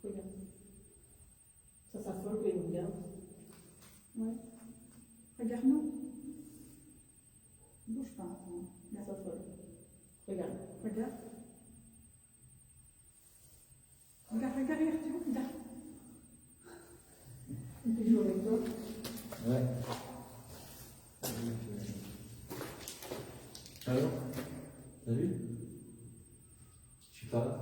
Regarde. Ça s'affole quand il nous regarde. Ouais. Regarde-moi. Bouge pas, attends. Ça s'affole. Regarde. Regarde. Regarde, regarde, regarde, tu vois, regarde. On peut jouer avec toi. Ouais. Alors, t'as vu? Je suis pas là.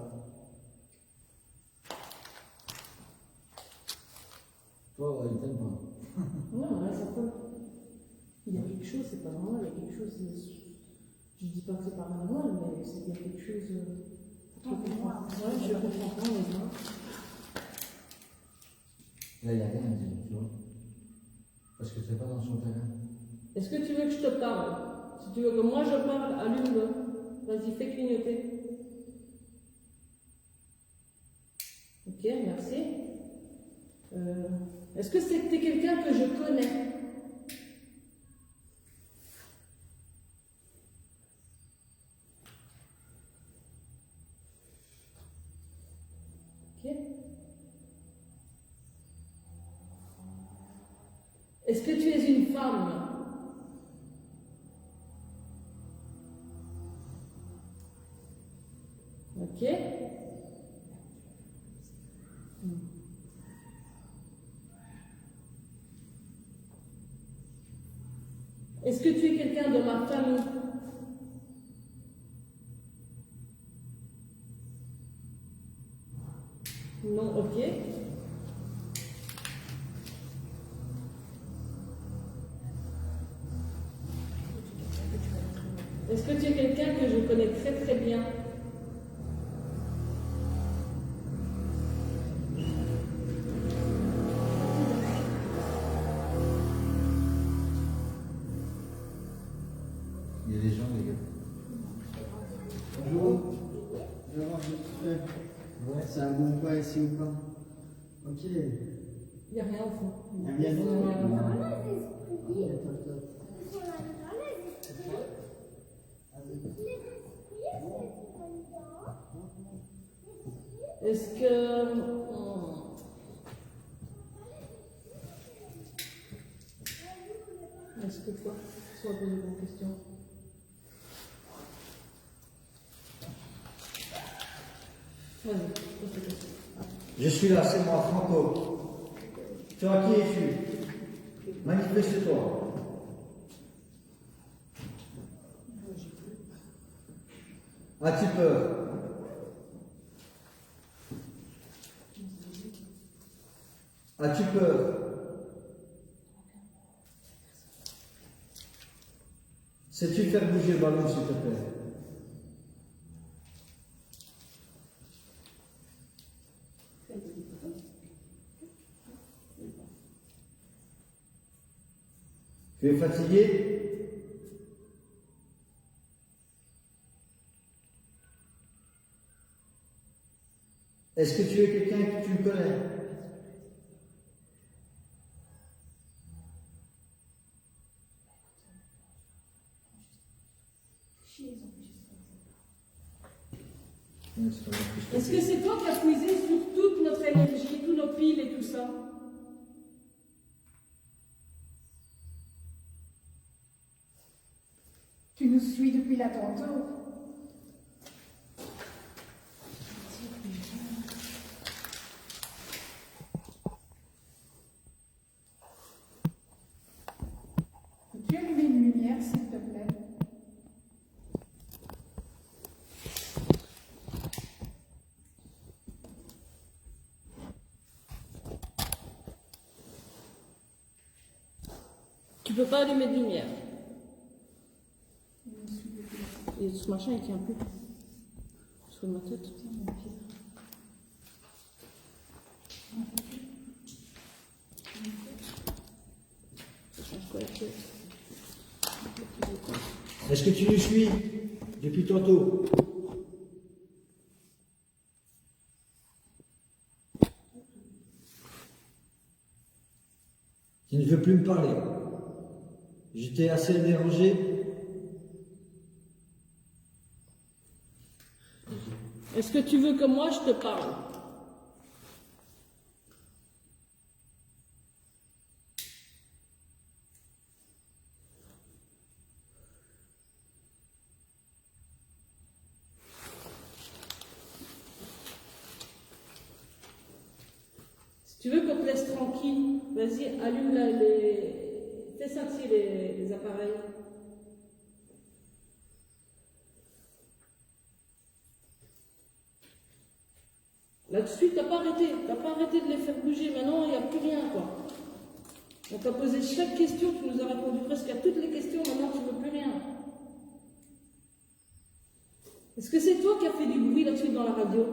Toi, il t'aime pas. Non, là, ça colle. Il y a quelque chose, c'est pas normal, il y a quelque chose. Je dis pas que c'est pas normal, mais c'est qu'il y a quelque chose. Je comprends. Ouais, je comprends pas, mais moi. Là, il n'y a rien à dire, tu vois. Parce que c'est pas dans son terrain. Est-ce que tu veux que je te parle? Si tu veux que moi je parle, allume-le. Vas-y, fais clignoter. Ok, merci. Est-ce que c'était quelqu'un que je connais? Ok. Est-ce que tu es une femme? Ok. Est-ce que tu es quelqu'un de ma famille? Non, ok. Est-ce que tu es quelqu'un que je connais très très bien? Il y a des gens, les gars. Bonjour. Je vais voir vite fait. Ouais. C'est un bon pas ici ou pas? Ok. Il n'y a rien au fond. Il y a rien d'autre. Est-ce que... Est-ce que toi, tu vas poser une question? Vas-y, pose ta question. Je suis là, c'est moi, Franco. Toi, qui es-tu? Manifeste-toi. As-tu peur? As-tu peur? Sais-tu faire bouger le ballon, s'il te plaît? Tu es fatigué? Est-ce que tu es quelqu'un que tu connais? Ouais, c'est pas mal que je Est-ce que c'est toi qui as puisé sur toute notre énergie, tous nos piles et tout ça? Tu nous suis depuis la tantôt. Peux-tu allumer une lumière, s'il te plaît? Tu peux pas allumer de lumière. Et ce machin, il tient plus. Sur ma tête. Ça change quoi la tête? Est-ce que tu nous suis depuis tantôt? Tu ne veux plus me parler. J'étais assez dérangé. Est-ce que tu veux que moi je te parle? Si tu veux qu'on te laisse tranquille, vas-y, allume fais sentir les appareils. Là, tout de suite, t'as pas arrêté de les faire bouger. Maintenant, il n'y a plus rien, quoi. On t'a posé chaque question, tu nous as répondu presque à toutes les questions, maintenant tu ne veux plus rien. Est-ce que c'est toi qui as fait du bruit là-dessus dans la radio?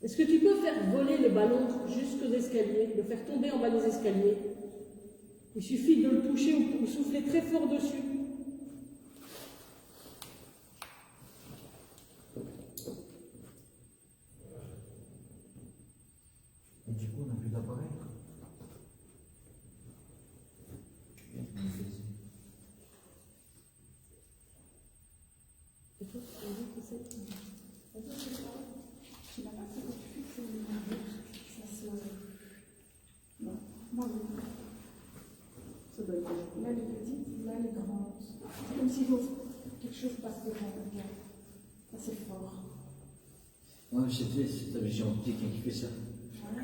Est-ce que tu peux faire voler le ballon jusqu'aux escaliers, le faire tomber en bas des escaliers? Il suffit de le toucher ou souffler très fort dessus. Et du coup, on n'a plus d'appareil. Tu n'as pas fait que tu fixes le numéro, ça se... Non, moi non. Ça doit être... Là, les petites, là, les grandes. C'est comme si quelque chose passe devant, regarde. Là, c'est fort. Ouais, mais c'est ta vision optique qui fait ça. Voilà.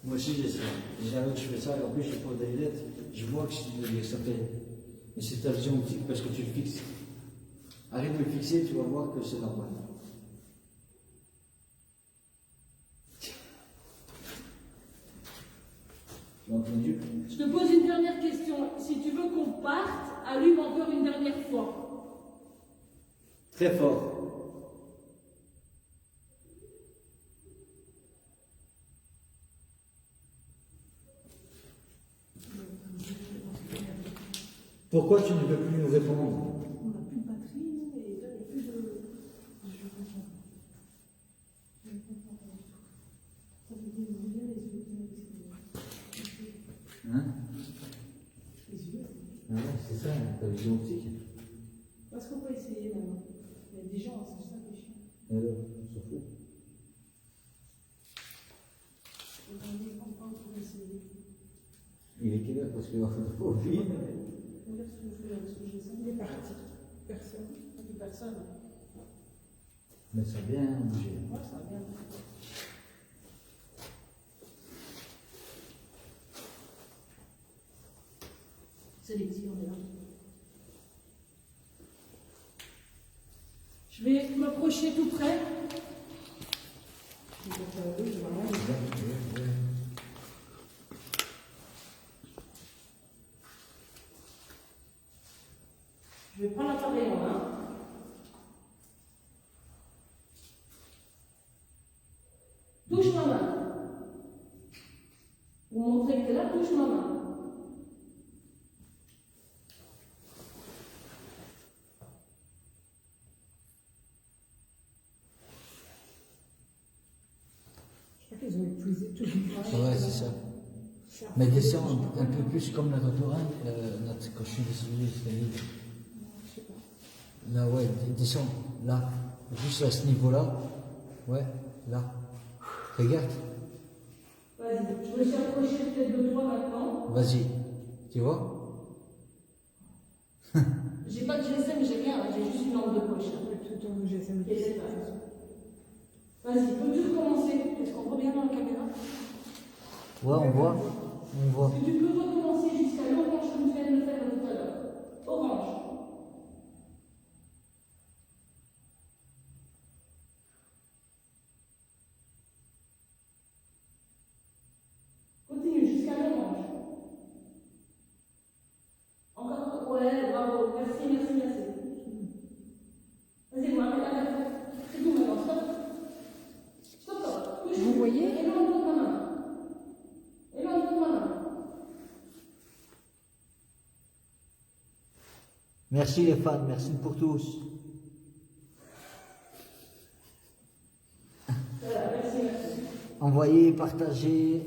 Moi aussi, j'ai ça. Jamais que je fais ça, et en plus, je pose des lettres, je vois que ça fait. Mais c'est ta vision optique parce que tu le fixes. Arrête de le fixer, tu vas voir que c'est normal. Tu as entendu? Je te pose une dernière question. Si tu veux qu'on parte, allume encore une dernière fois. Très fort. Pourquoi tu ne veux plus nous répondre? On n'a plus de batterie, nous, et là, il n'y a plus de... Je comprends pas. Je ne comprends pas du tout. Ça veut dire bien les yeux. Hein? Les yeux. Ah ouais, c'est ça, ta vision optique. Est-ce qu'on peut essayer maintenant? Il y a des gens, c'est ça qui est chiant. Alors, on s'en fout. Regardez, on peut essayer. Il est quelle heure? Parce que au vide. Regarde ce que je veux, ce que j'ai ça. Il est parti. Personne. Il n'y a plus personne. Mais ça a bien bougé. Ouais, ça va bien. C'est les petits, on est là. Je vais m'approcher tout près. Je vais faire un peu, je vais voir. Je vais prendre l'appareil en main. Touche ma main. Vous montrez que t'es là, touche ma main. épuisé tout le Ouais, c'est ça. Mais descends un peu plus comme la rotaurin, quand je suis descendu, c'est-à-dire. Je sais pas. Là, ouais, descends, là, juste à ce niveau-là. Ouais, là. Regarde, Vas-y, je me suis approché peut-être de toi maintenant. vas-y. Tu vois? J'ai pas de GSM, j'ai rien, j'ai juste une lampe de poche. Tout ton GSM. Qui est là. Vas-y, peux-tu recommencer? Est-ce qu'on voit bien dans la caméra? Ouais, on voit. On voit. Est-ce que tu peux recommencer jusqu'à l'orange comme tu viens de le faire tout à l'heure? Orange. Continue jusqu'à l'orange. Encore, ouais, bravo, merci, merci, merci. Vas-y, Mohamed, arrête. C'est tout maintenant, stop. Stop, stop. Touche. Vous voyez? Et là, on tourne ma main. Et là, on tourne ma main. Merci les fans, merci pour tous. Voilà, merci, merci. Envoyez, partagez.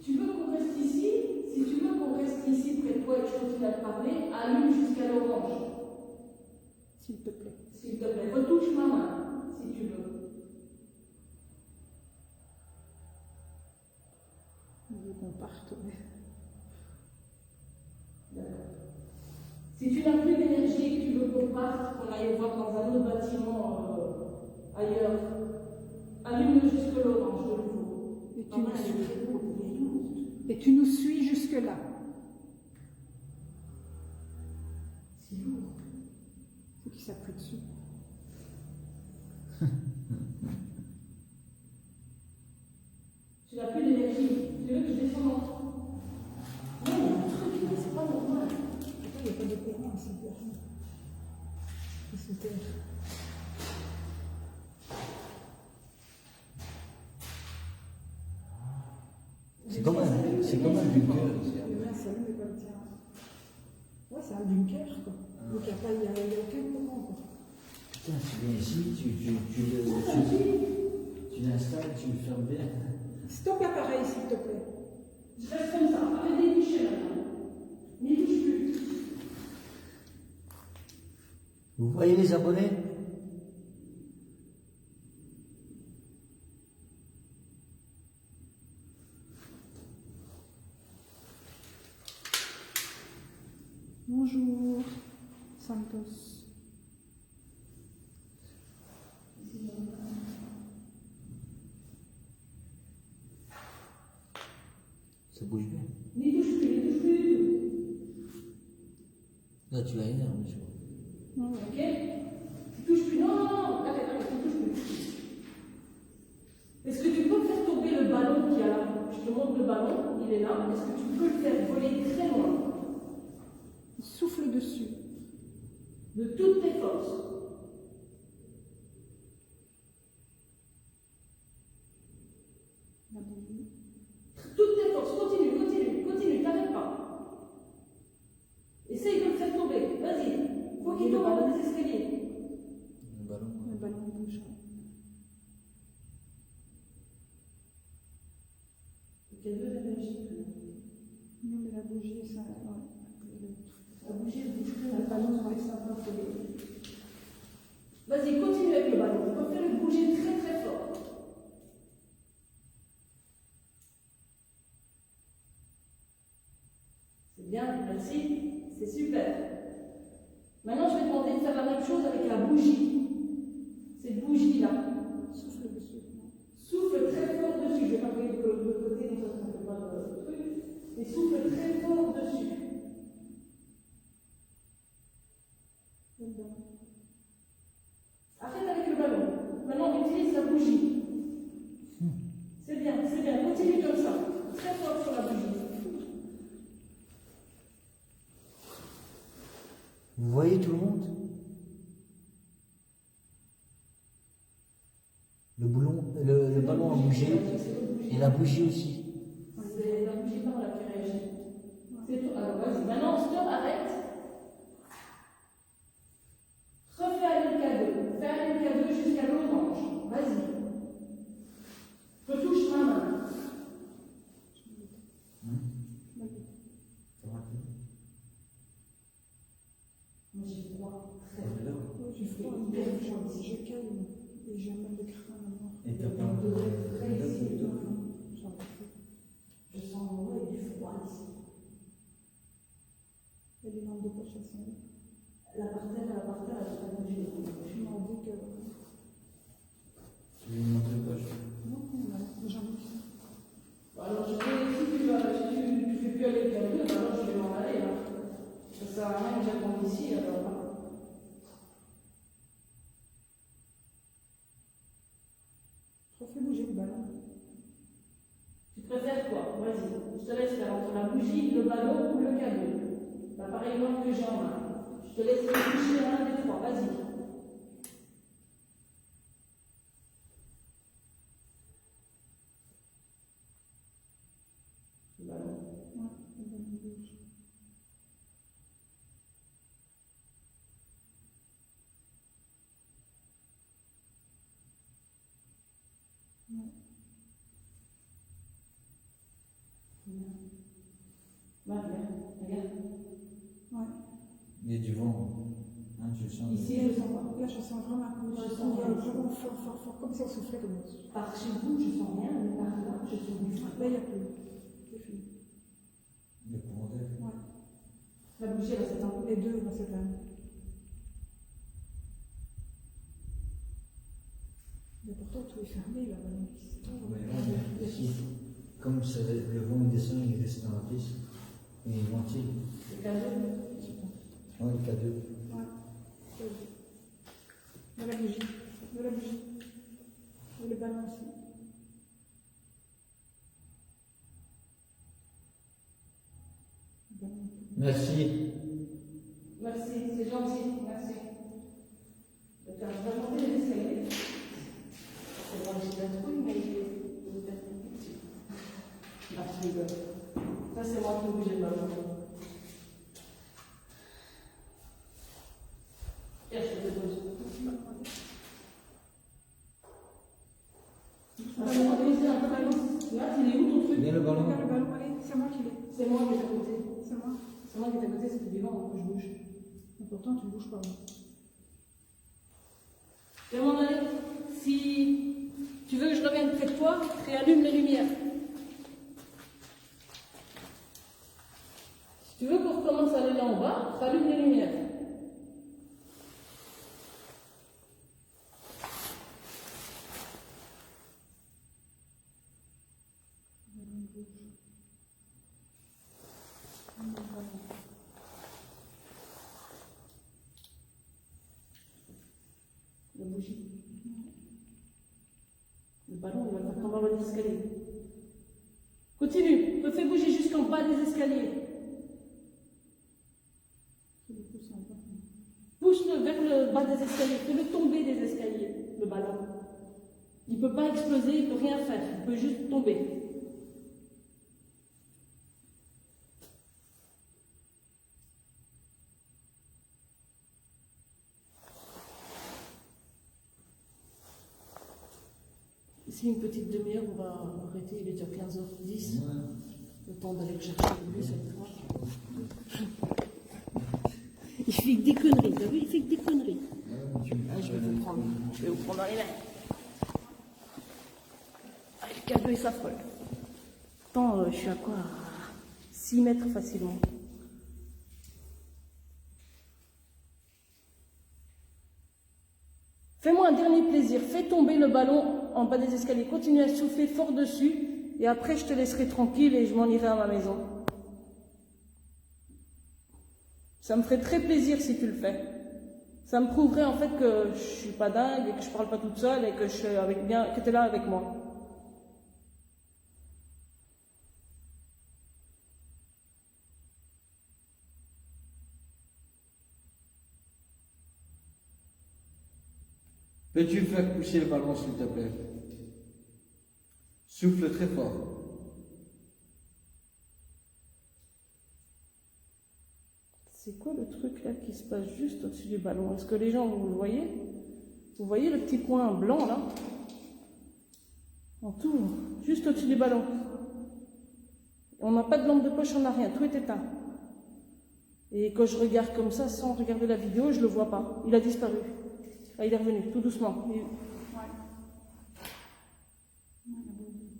Tu veux qu'on reste ici? Si tu veux qu'on reste ici près de toi et que je continue à te parler, allume jusqu'à l'orange. S'il te plaît. S'il te plaît, retouche ma main, si tu veux. Il veut qu'on parte. Ouais. D'accord. Si tu n'as plus d'énergie et que tu veux qu'on parte, qu'on aille voir dans un autre bâtiment ailleurs, allume jusque l'orange de nouveau. Et tu Maman, nous elle suis. est lourde, elle est lourde. Et tu nous suis jusque-là. C'est lourd. Faut qu'il s'appuie dessus. Tu n'as plus d'énergie. Tu veux que je descende en toi? Non, il y a un truc là, c'est pas normal. Attends, il n'y a pas de courant ici. C'était. C'est comme un bunker ici. Le vin s'allume et pas le tien. Ouais, c'est un bunker, quoi. Donc il n'y a aucun courant, quoi. Putain, tu viens ici, tu l'installes, tu le fermes bien. Stop l'appareil, s'il te plaît. Je reste comme ça. Arrête de toucher maintenant. N'y touche plus. Vous voyez les abonnés? Bonjour, Santos. Ça bouge bien. N'y touche plus, n'y touche plus du tout. Là, tu l'as énervé, je crois. Non, ouais. Ok? Tu touches plus. Non, non, non, arrête, arrête, tu touches plus. Est-ce que tu peux faire tomber le ballon qui a là? Je te montre le ballon, il est là. Est-ce que tu peux le faire voler très loin? Il souffle dessus. De toutes tes forces. La bougie. Toutes tes forces. Continue, continue, continue, t'arrêtes pas. Essaye de le faire tomber. Vas-y. Faut qu'il tombe dans les escaliers. Le ballon. Le ballon bouge. Il y a de l'énergie. Non, mais la bougie, ça. Ouais. La bougie, elle bouge plus. Le ballon, ouais, ça va voler. Vas-y, continue avec le ballon. On peut faire le bouger très très fort. C'est bien, merci. C'est super. Maintenant, je vais te demander de faire la même chose avec la bougie. Cette bougie-là. Souffle dessus. Souffle très fort dessus. Je vais pas regarder de l'autre côté, comme ça ne fait pas de truc. Et souffle très fort dessus. Le ballon. Arrête avec le ballon. Maintenant, utilise la bougie. C'est bien, c'est bien. Continue comme ça. Très fort sur la bougie. Vous voyez tout le monde? Le ballon a bougé et la bougie aussi. C'est la bougie par là qui réagit. C'est tout. Alors, vas-y. Maintenant, stop, arrête. Refais aller le cadeau. Fais aller le cadeau jusqu'à l'orange. Vas-y. Retouche ma main. J'ai froid, je calme et j'ai un mal de crâne à mort. Et t'as pas Je sens du froid ici. Et les lampes de poche, elles sont là. La parterre, elle a pas bougé. Je m'en dis que. Tu lui montres les poches? Non, non, j'en ai ici. Alors, si tu fais plus aller avec la gueule, alors je vais m'en aller. Là. Ça sert à rien que j'attende ici. Alors, hein. Refais bouger le ballon. Tu préfères quoi? Vas-y, je te laisse faire entre la bougie, le ballon ou le cadeau. L'appareil noir que j'ai en main. Je te laisse toucher un des trois, vas-y. Le ballon. Ouais, le ballon bouge. Ouais. Regarde. Ouais. Il y a du vent. Hein, tu le sens? Ici, je sens pas. Là, je sens vraiment un coup. Je Je sens sens rien. vraiment fort, comme si on soufflait comme ça. Par chez vous, je sens rien, mais par là, je sens du froid. Là, il n'y a plus. C'est fini. Le courant d'air. Ouais. La bougie, elle s'éteint. Les deux, là, c'est un. Mais pourtant, tout est fermé, là, ballon. Ouais, ici, comme le vent il descend, il reste dans la pièce. Et il ventile. Le cadeau. Ouais, le K2. Ouais. De la bougie. De la bougie. Et le ballon aussi. Le ballon. Merci. Merci, c'est gentil, merci. Attends, je vais monter les escaliers. C'est bon, j'ai bien trouvé, mais il est petit. Ah, je rigole. Ça, c'est moi qui bouge le ballon. Tiens, je te dépose. Ah, c'est moi qui ai un peu ballon. Là, il est où ton truc? Viens le ballon. Regarde le ballon, allez, c'est moi qui l'ai. C'est moi qui est à côté. C'est moi. C'est moi qui est à côté, c'était du vent que je bouge. Mais pourtant, tu ne bouges pas. Je vais m'en aller. Si tu veux que je revienne près de toi, réallume les lumières. Si tu veux qu'on recommence à aller là en bas, rallume les lumières. La bougie. Le ballon, il va faire tomber les escaliers. Continue, refais bouger jusqu'en bas des escaliers. Pousse-le vers le bas des escaliers, fais-le tomber des escaliers, le ballon. Il ne peut pas exploser, il ne peut rien faire, il peut juste tomber. Ici, une petite demi-heure, on va arrêter, il est déjà 15h10. Ouais. Le temps d'aller le chercher le bus avec toi. Il fait que des conneries, t'as vu, il fait que des conneries. Ah, je vais vous prendre dans les mains. Ah, le cadeau, il s'affole. Attends, je suis à quoi? 6 mètres facilement. Fais-moi un dernier plaisir, fais tomber le ballon en bas des escaliers, continue à souffler fort dessus, et après je te laisserai tranquille et je m'en irai à ma maison. Ça me ferait très plaisir si tu le fais. Ça me prouverait en fait que je suis pas dingue et que je parle pas toute seule et que je suis que tu es là avec moi. Peux-tu faire pousser le ballon, s'il te plaît? Souffle très fort. C'est quoi le truc là qui se passe juste au-dessus du ballon? Est-ce que les gens, vous le voyez? Vous voyez le petit point blanc là? En tout, juste au-dessus du ballon. On n'a pas de lampe de poche, on n'a rien, tout est éteint. Et quand je regarde comme ça, sans regarder la vidéo, je ne le vois pas. Il a disparu. Ah, il est revenu, tout doucement. Ouais.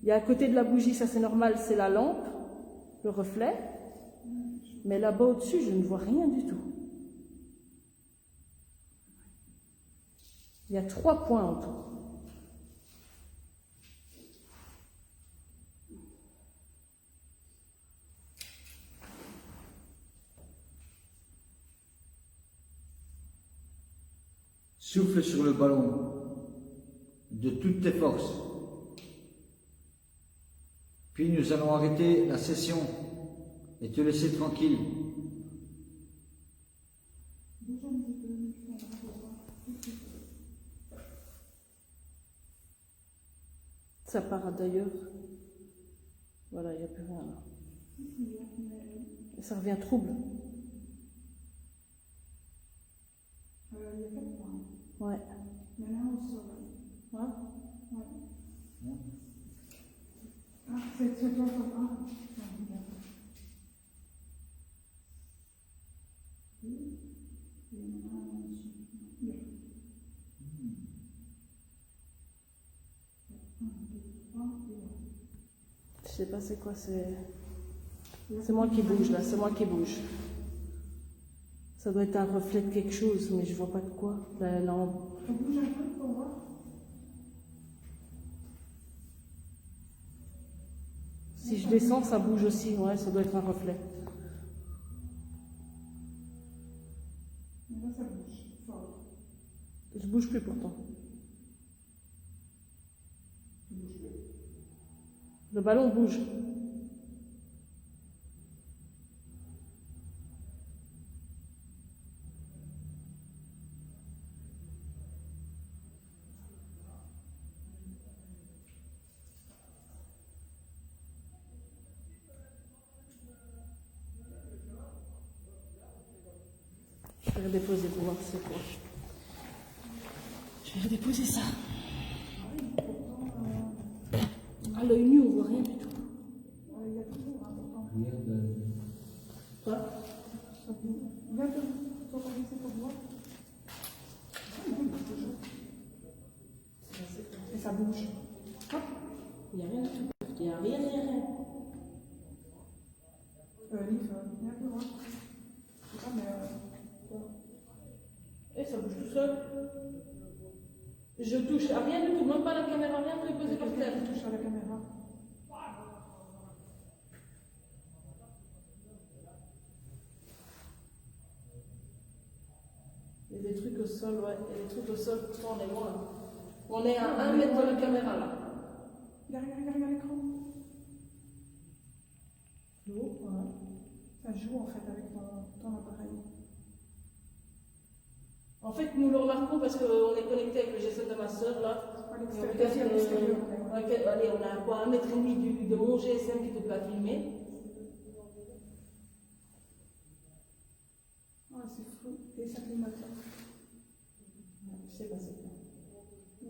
Il y a à côté de la bougie, ça c'est normal, c'est la lampe, le reflet. Mais là-bas au-dessus, je ne vois rien du tout. Il y a 3 points autour. Souffle sur le ballon de toutes tes forces. Puis nous allons arrêter la session et te laisser tranquille. Ça part d'ailleurs. Voilà, il n'y a plus rien là. Et ça revient trouble. Il y a 4 points. Ouais. Il y en a un au sol. Ouais. Ouais. Ah, c'est toi, toi. Ah, non, regarde. Il y en a un dessus. Bien. 1, 2, 3, et voilà. Je sais pas c'est quoi, c'est moi qui bouge là, c'est moi qui bouge. Ça doit être un reflet de quelque chose, mais je vois pas de quoi. La lampe. On bouge un peu pour voir. Si je descends, ça bouge aussi. Ouais, ça doit être un reflet. Mais là, ça bouge fort. Je bouge plus pourtant. Tu bouges plus. Le ballon bouge. Je vais redéposer pour voir c'est quoi. Je vais redéposer ça. À l'œil nu, on voit rien du tout. Il y a toujours un pourtant. Quoi? Viens te focaliser pour voir. Ah non, il bouge toujours. Et ça bouge. Hop. Il n'y a rien du tout. Il n'y a rien, rien. Liv, viens un peu voir. Je sais pas, mais. Et ça bouge tout seul. Je touche à rien du tout, même pas la caméra, rien que posé par terre. Tu touches à la caméra. Il y a des trucs au sol, ouais. Il y a des trucs au sol, pourtant on est loin. On est à 1 mètre de la caméra là. Regarde l'écran. L'eau, ouais. Ça joue en fait avec ton appareil. En fait, nous le remarquons parce qu'on est connecté avec le GSM de ma soeur là. À Et on l'extérieur. regarde, À l'extérieur. allez, on a quoi, 1,5 mètre de mon GSM qui te peut filmer. Ah, c'est fou. Et ça clignote là. Je sais pas c'est quoi.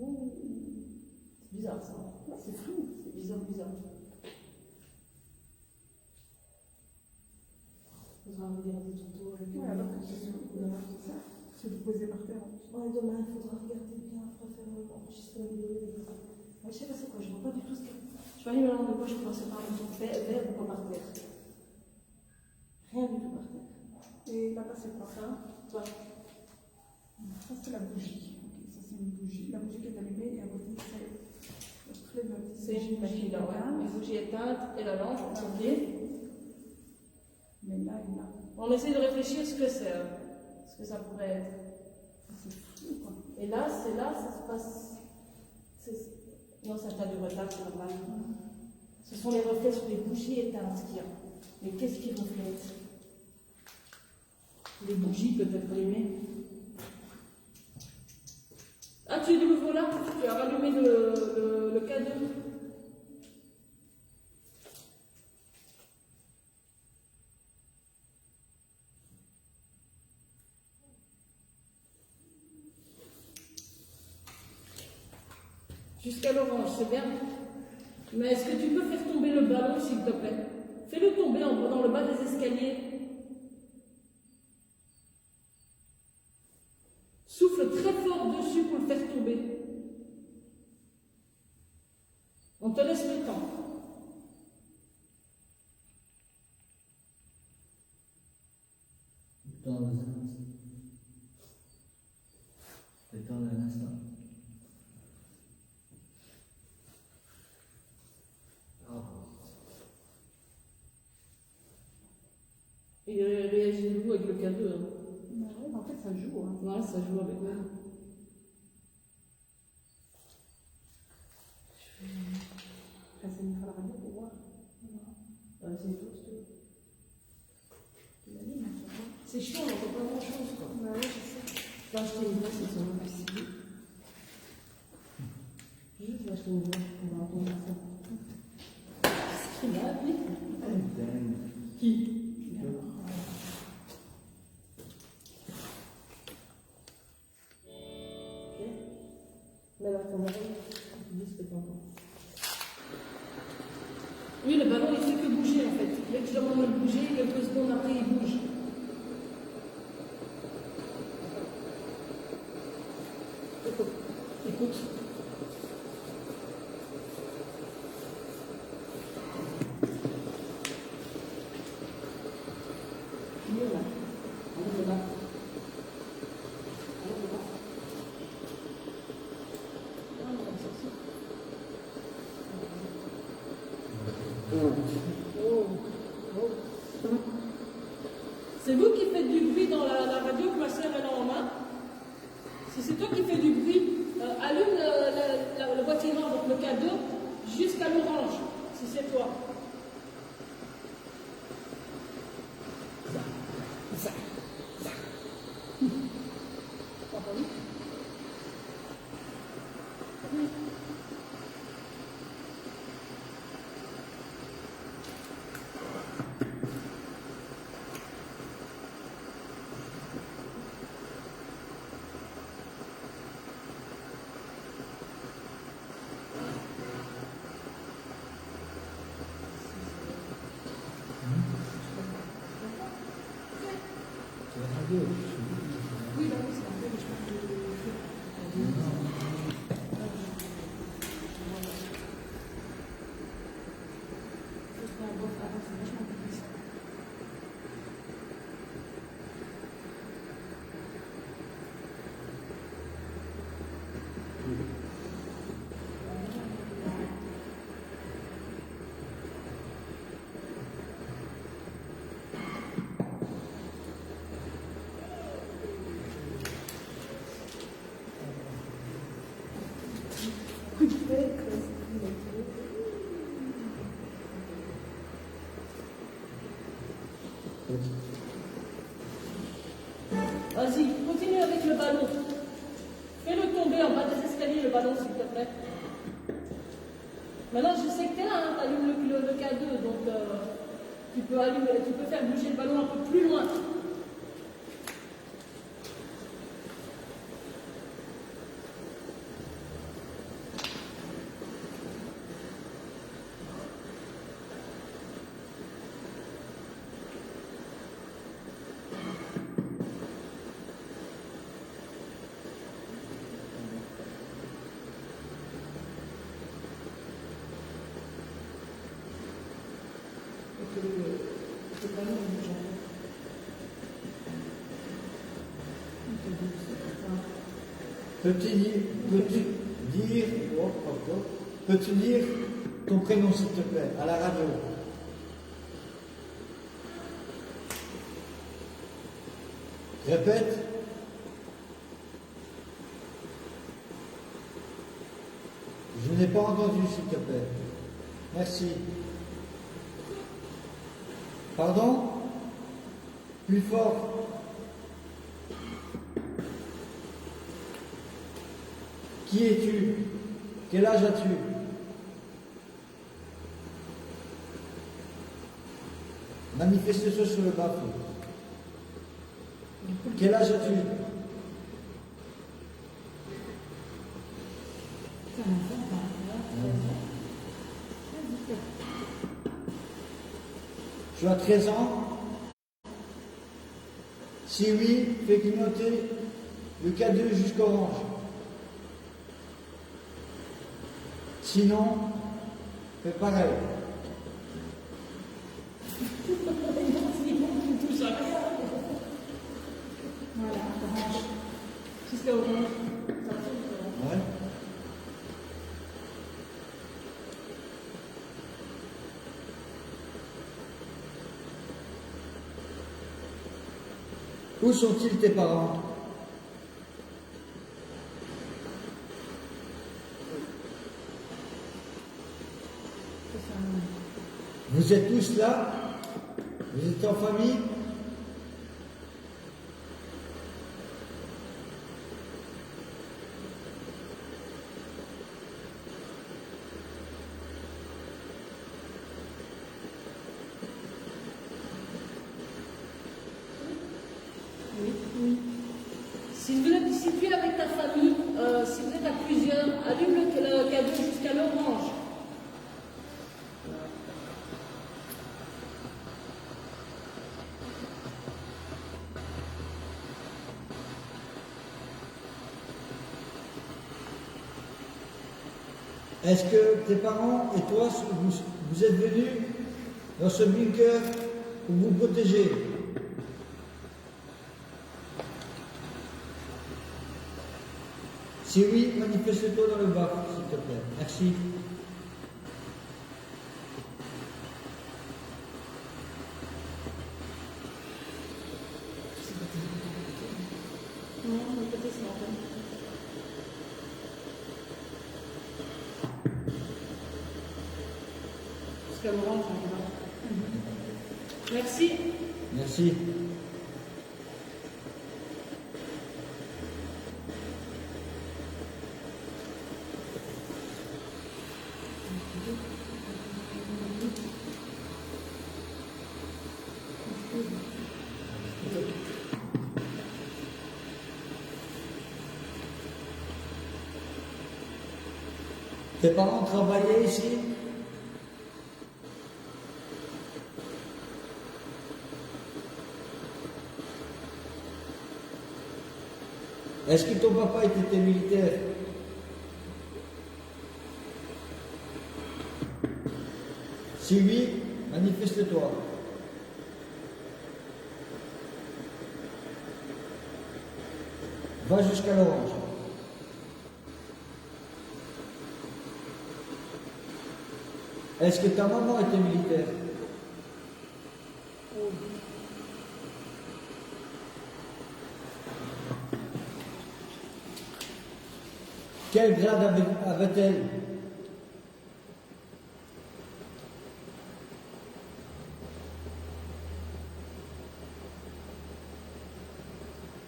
Ouh. C'est bizarre ça. C'est flou. C'est bizarre, bizarre. Faudra regarder tantôt avec Ouais, alors que c'est ça. C'est de poser par terre. Ouais, demain, il faudra regarder bien, il faudra faire enregistrer la vidéo. Ouais, je sais pas c'est quoi, je vois pas du tout ce qu'il y a. Je vais aller me demander de quoi je pensais par exemple vert ou pas par terre. Rien du tout par terre. Et là-bas, c'est quoi Ça, toi. Ça, c'est la bougie. Ok, ça, c'est une bougie. La bougie qui est allumée et à côté, c'est le reflet de la C'est une bougie là, ouais. Une bougie éteinte et la lampe, ok. Mais là, il a. On essaie de réfléchir ce que c'est, ce que ça pourrait être. C'est fou, quoi. Et là, c'est là, ça se passe. Non, ça t'a du retard, c'est normal. Ce sont les reflets sur les bougies éteintes qu'il y a. Mais qu'est-ce qui reflète? Les bougies peut-être allumées. Ah, tu es de nouveau là? Tu as rallumé le K2. Jusqu'à l'orange, c'est bien. Mais est-ce que tu peux faire tomber le ballon, s'il te plaît? Fais-le tomber dans le bas des escaliers. Souffle très fort dessus. dessus pour le faire tomber. On te laisse le temps. Attends un instant. Il réagit de vous avec le cadeau. Hein. Bah ouais, en fait, ça joue. Hein. Ouais, ça joue avec vous. Enfin, ça me fera la radio pour voir. C'est tout. C'est chiant, on n'entend pas grand chose. Quoi. Bah ouais, je sais. Je vais acheter une voix, c'est son nom. Juste, je vais acheter une voix pour entendre ça. C'est là, lui. Qui? Mais alors, ton ballon, tu dis ce que t'entends. Oui, le ballon, il fait que bouger en fait. Dès que je demande de bouger, quelques secondes après, il bouge. Écoute. Il est là. Il est là. C'est vous qui faites du bruit dans la radio que ma soeur elle a en main. Si c'est toi qui fais du bruit, allume le boîtier noir, donc le cadeau, jusqu'à l'orange, si c'est toi. Entendu? Oui, bah oui, c'est un peu, mais je pense Vas-y, continue avec le ballon. Fais-le tomber en bas des escaliers, le ballon, s'il te plaît. Maintenant, je sais que tu es là, hein, tu allumes le K2, donc tu peux faire bouger le ballon un peu plus loin. Peux-tu dire ton prénom s'il te plaît, à la radio? Répète. Je n'ai pas entendu s'il te plaît. Merci. Pardon? Plus fort. Qui es-tu? Quel âge as-tu? Manifeste-toi sur le bafou. Quel âge as-tu? Tu as 13 ans? Si oui, fais clignoter le K2 jusqu'orange. Sinon, fais pareil. Voilà, orange. Jusqu'à orange. Ouais. Où sont-ils tes parents? Vous êtes tous là? Vous êtes en famille? Oui, oui. Si tu es avec ta famille, si vous êtes à plusieurs, allume le cadeau jusqu'à l'orange. Est-ce que tes parents et toi, vous êtes venus dans ce bunker pour vous protéger? Si oui, manifeste-toi dans le bar, s'il te plaît. Merci. Non, mon côté, c'est l'antenne. Jusqu'à l'orange, on va. Merci. Merci. Tes parents travaillaient ici? Est-ce que ton papa était militaire? Si oui, manifeste-toi. Va jusqu'à l'orange. Est-ce que ta maman était militaire? Quel grade avait-elle?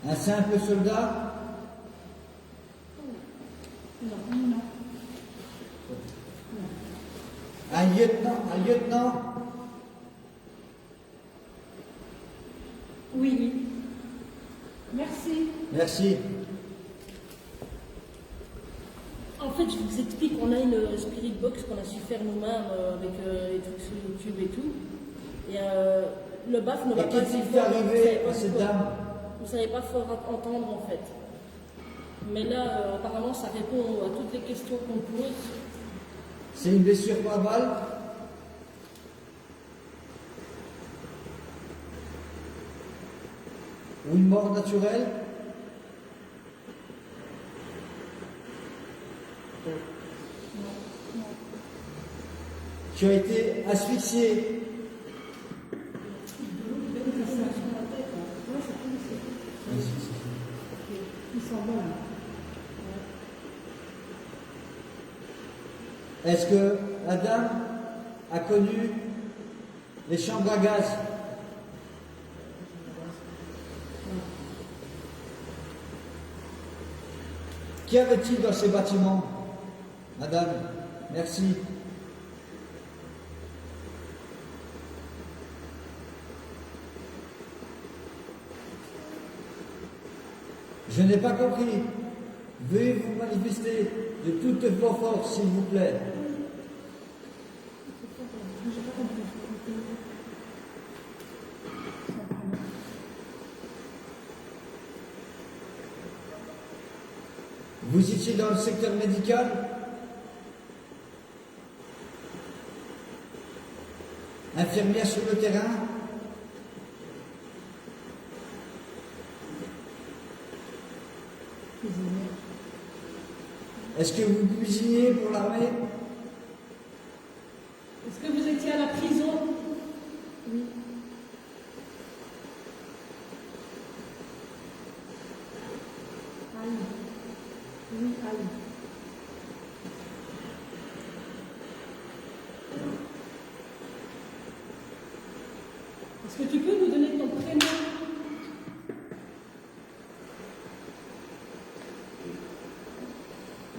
Un simple soldat? Non. Un lieutenant? Un lieutenant? Oui. Merci. Merci. En fait, je vous explique, on a une spirit box qu'on a su faire nous-mêmes avec les trucs sur YouTube et tout. Et le BAF ne va Et pas qu'est-ce si qui est fort. arrivé à cette dame? Vous ne savez pas fort entendre en fait. Mais là, apparemment, ça répond à toutes les questions qu'on pose. C'est une blessure par balle? Ou une mort naturelle? Tu as été asphyxié. Ils sont bons. Est-ce que la dame a connu les chambres à gaz? Qu'y avait-il dans ces bâtiments, madame? Merci. Je n'ai pas compris. Veuillez vous manifester de toutes vos forces, s'il vous plaît. Vous étiez dans le secteur médical? Infirmière sur le terrain. Est-ce que vous cuisinez pour l'armée? Est-ce que vous étiez à la prison? Oui. Aïe. Oui, aïe. Est-ce que tu peux nous donner ton prénom?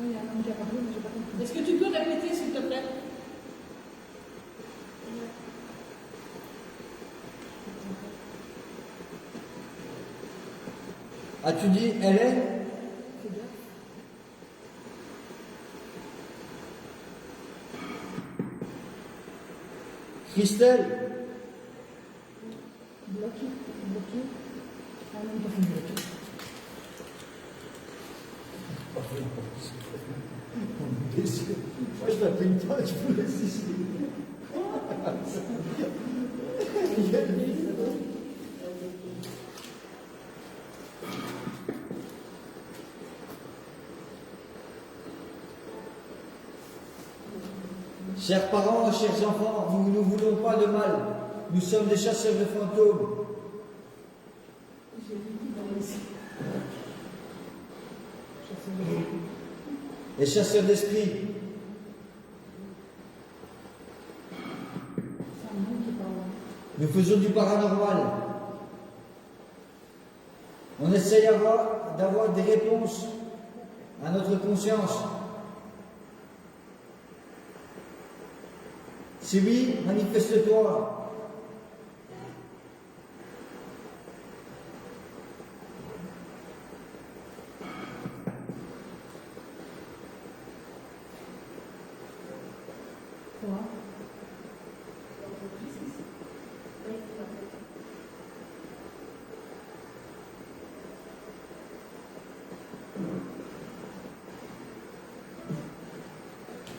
Oui, il y a un homme qui a parlé, mais j'ai pas compris. Est-ce que tu peux répéter, s'il te plaît? As-tu dit Hélène? Fais gaffe. Christelle? Bloqué. Bloqué. Ah non, il a fait bloqué. Moi je l'appelle pas, je vous laisse ici. Chers parents, chers enfants, nous ne voulons pas de mal. Nous sommes des chasseurs de fantômes. J'ai vu tout dans les yeux. Et chasseurs d'esprit. C'est un homme qui parle. Nous faisons du paranormal. On essaye d'avoir des réponses à notre conscience. Si oui, manifeste-toi. Quoi?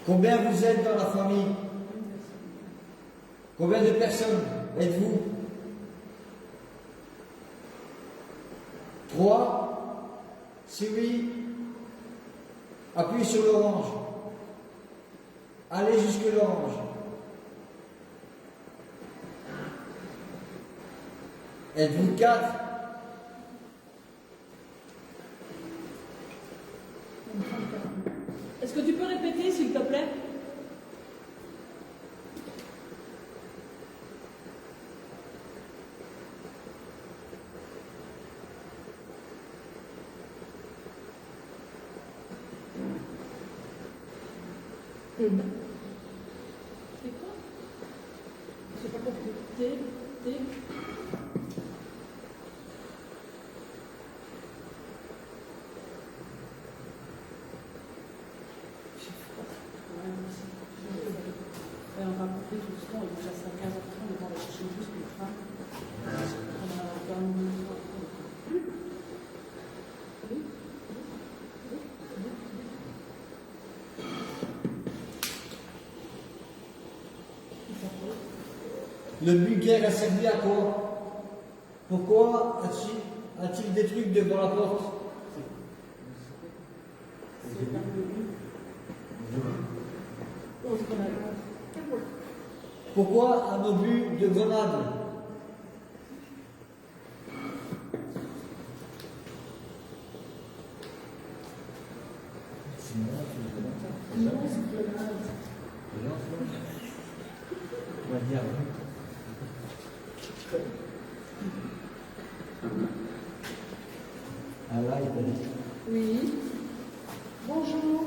Combien vous êtes dans la famille? Combien de personnes êtes-vous? 3? Si oui, appuyez sur l'orange. Allez jusque l'orange. Êtes-vous 4? Est-ce que tu peux répéter, s'il te plaît? C'est quoi? J'ai pas compris. T. Et on va couper justement, il est déjà 15h30, on va aller chercher juste une femme. On a quand même Le bunker a servi à quoi? Pourquoi a-t-il des trucs devant la porte? Pourquoi un obus de grenade? Ah là, il est dit. Oui. Bonjour.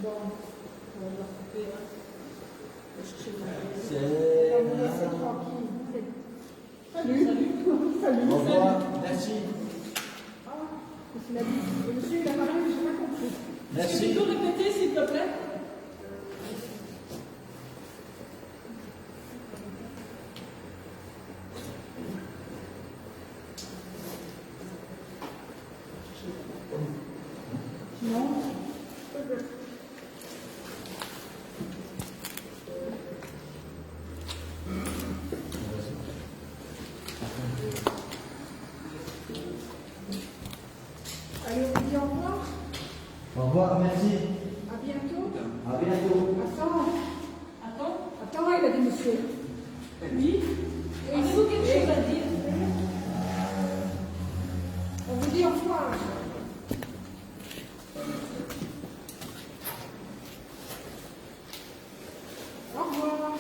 Bon, on va devoir couper. On va chercher C'est... on va laisser tranquille. Salut. Salut. Au revoir, merci. Ah, qu'est-ce qu'il a dit? Le monsieur, il a parlé, mais j'ai pas compris. Est-ce que tu Merci. peux répéter, s'il te plaît? Non. Allez, on dit au revoir. Au revoir, merci. À bientôt. À bientôt. Attends, il a dit monsieur. Oui. Avez-vous quelque chose à dire? On vous dit au revoir. Au revoir.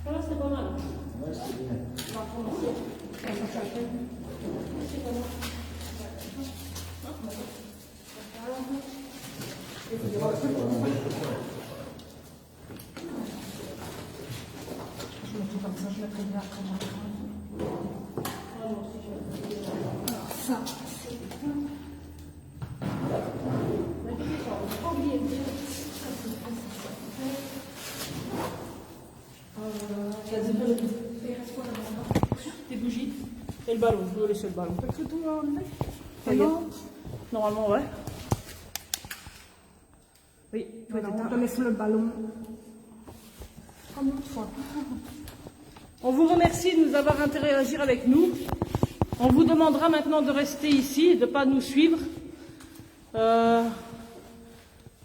Voilà, c'est pas mal. Ouais, c'est bien. Je me dis comme ça, je mettrai bien comment. Ça, c'est bien. Pas oublier de dire. Il reste quoi là-bas? Des bougies et le ballon. Je vais laisser le ballon. Peut-être tout enlever? Ça y est. Normalement, ouais. Oui, Voilà, on te laisse le ballon. Comme l'autre fois. On vous remercie de nous avoir interagi avec nous. On vous demandera maintenant de rester ici et de ne pas nous suivre. On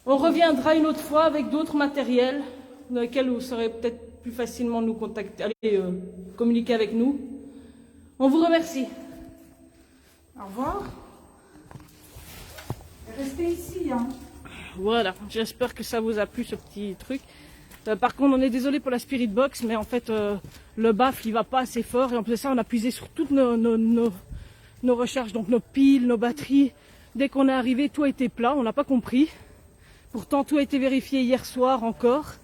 reviendra une autre fois avec d'autres matériels dans lesquels vous saurez peut-être plus facilement nous contacter, communiquer avec nous. On vous remercie. Au revoir. Restez ici, hein. Voilà, j'espère que ça vous a plu ce petit truc. Par contre, on est désolé pour la Spirit Box, mais en fait, le baffle, il va pas assez fort. Et en plus de ça, on a puisé sur toutes nos recharges, donc nos piles, nos batteries. Dès qu'on est arrivé, tout a été plat, on n'a pas compris. Pourtant, tout a été vérifié hier soir encore.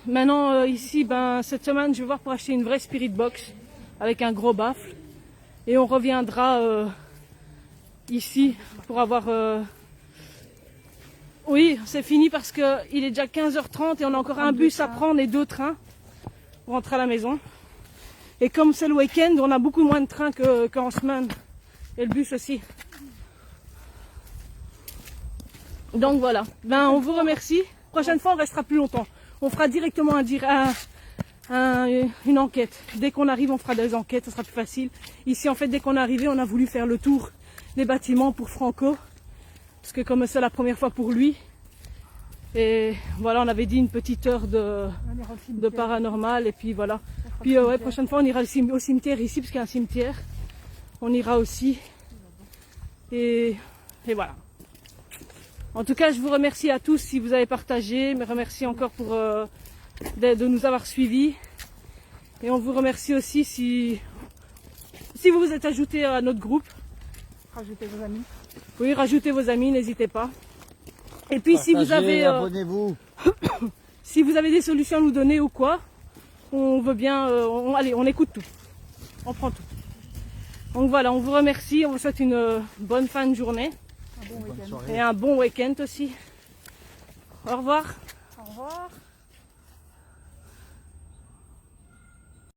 Maintenant, ici, cette semaine, je vais voir pour acheter une vraie Spirit Box avec un gros baffle. Et on reviendra ici pour avoir... Oui, c'est fini parce qu'il est déjà 15h30 et on a encore un bus à prendre et 2 trains pour rentrer à la maison. Et comme c'est le week-end, on a beaucoup moins de trains qu'en semaine. Et le bus aussi. Donc voilà, on vous remercie. Prochaine fois, on restera plus longtemps. On fera directement une enquête. Dès qu'on arrive, on fera des enquêtes, ça sera plus facile. Ici, en fait, dès qu'on est arrivé, on a voulu faire le tour des bâtiments pour Franco. Parce que comme c'est la première fois pour lui, et voilà, on avait dit une petite heure de paranormal, et puis voilà. Puis ouais, prochaine fois, on ira au cimetière ici, parce qu'il y a un cimetière. On ira aussi. Et voilà. En tout cas, je vous remercie à tous si vous avez partagé. Me remercie encore de nous avoir suivis. Et on vous remercie aussi si vous vous êtes ajouté à notre groupe. Rajoutez vos amis. Oui, rajoutez vos amis, n'hésitez pas. Et puis si vous avez, abonnez-vous. si vous avez des solutions à nous donner ou quoi, on veut bien, allez, on écoute tout. On prend tout. Donc voilà, on vous remercie, on vous souhaite une bonne fin de journée. Un bon week-end. Et un bon week-end aussi. Au revoir. Au revoir.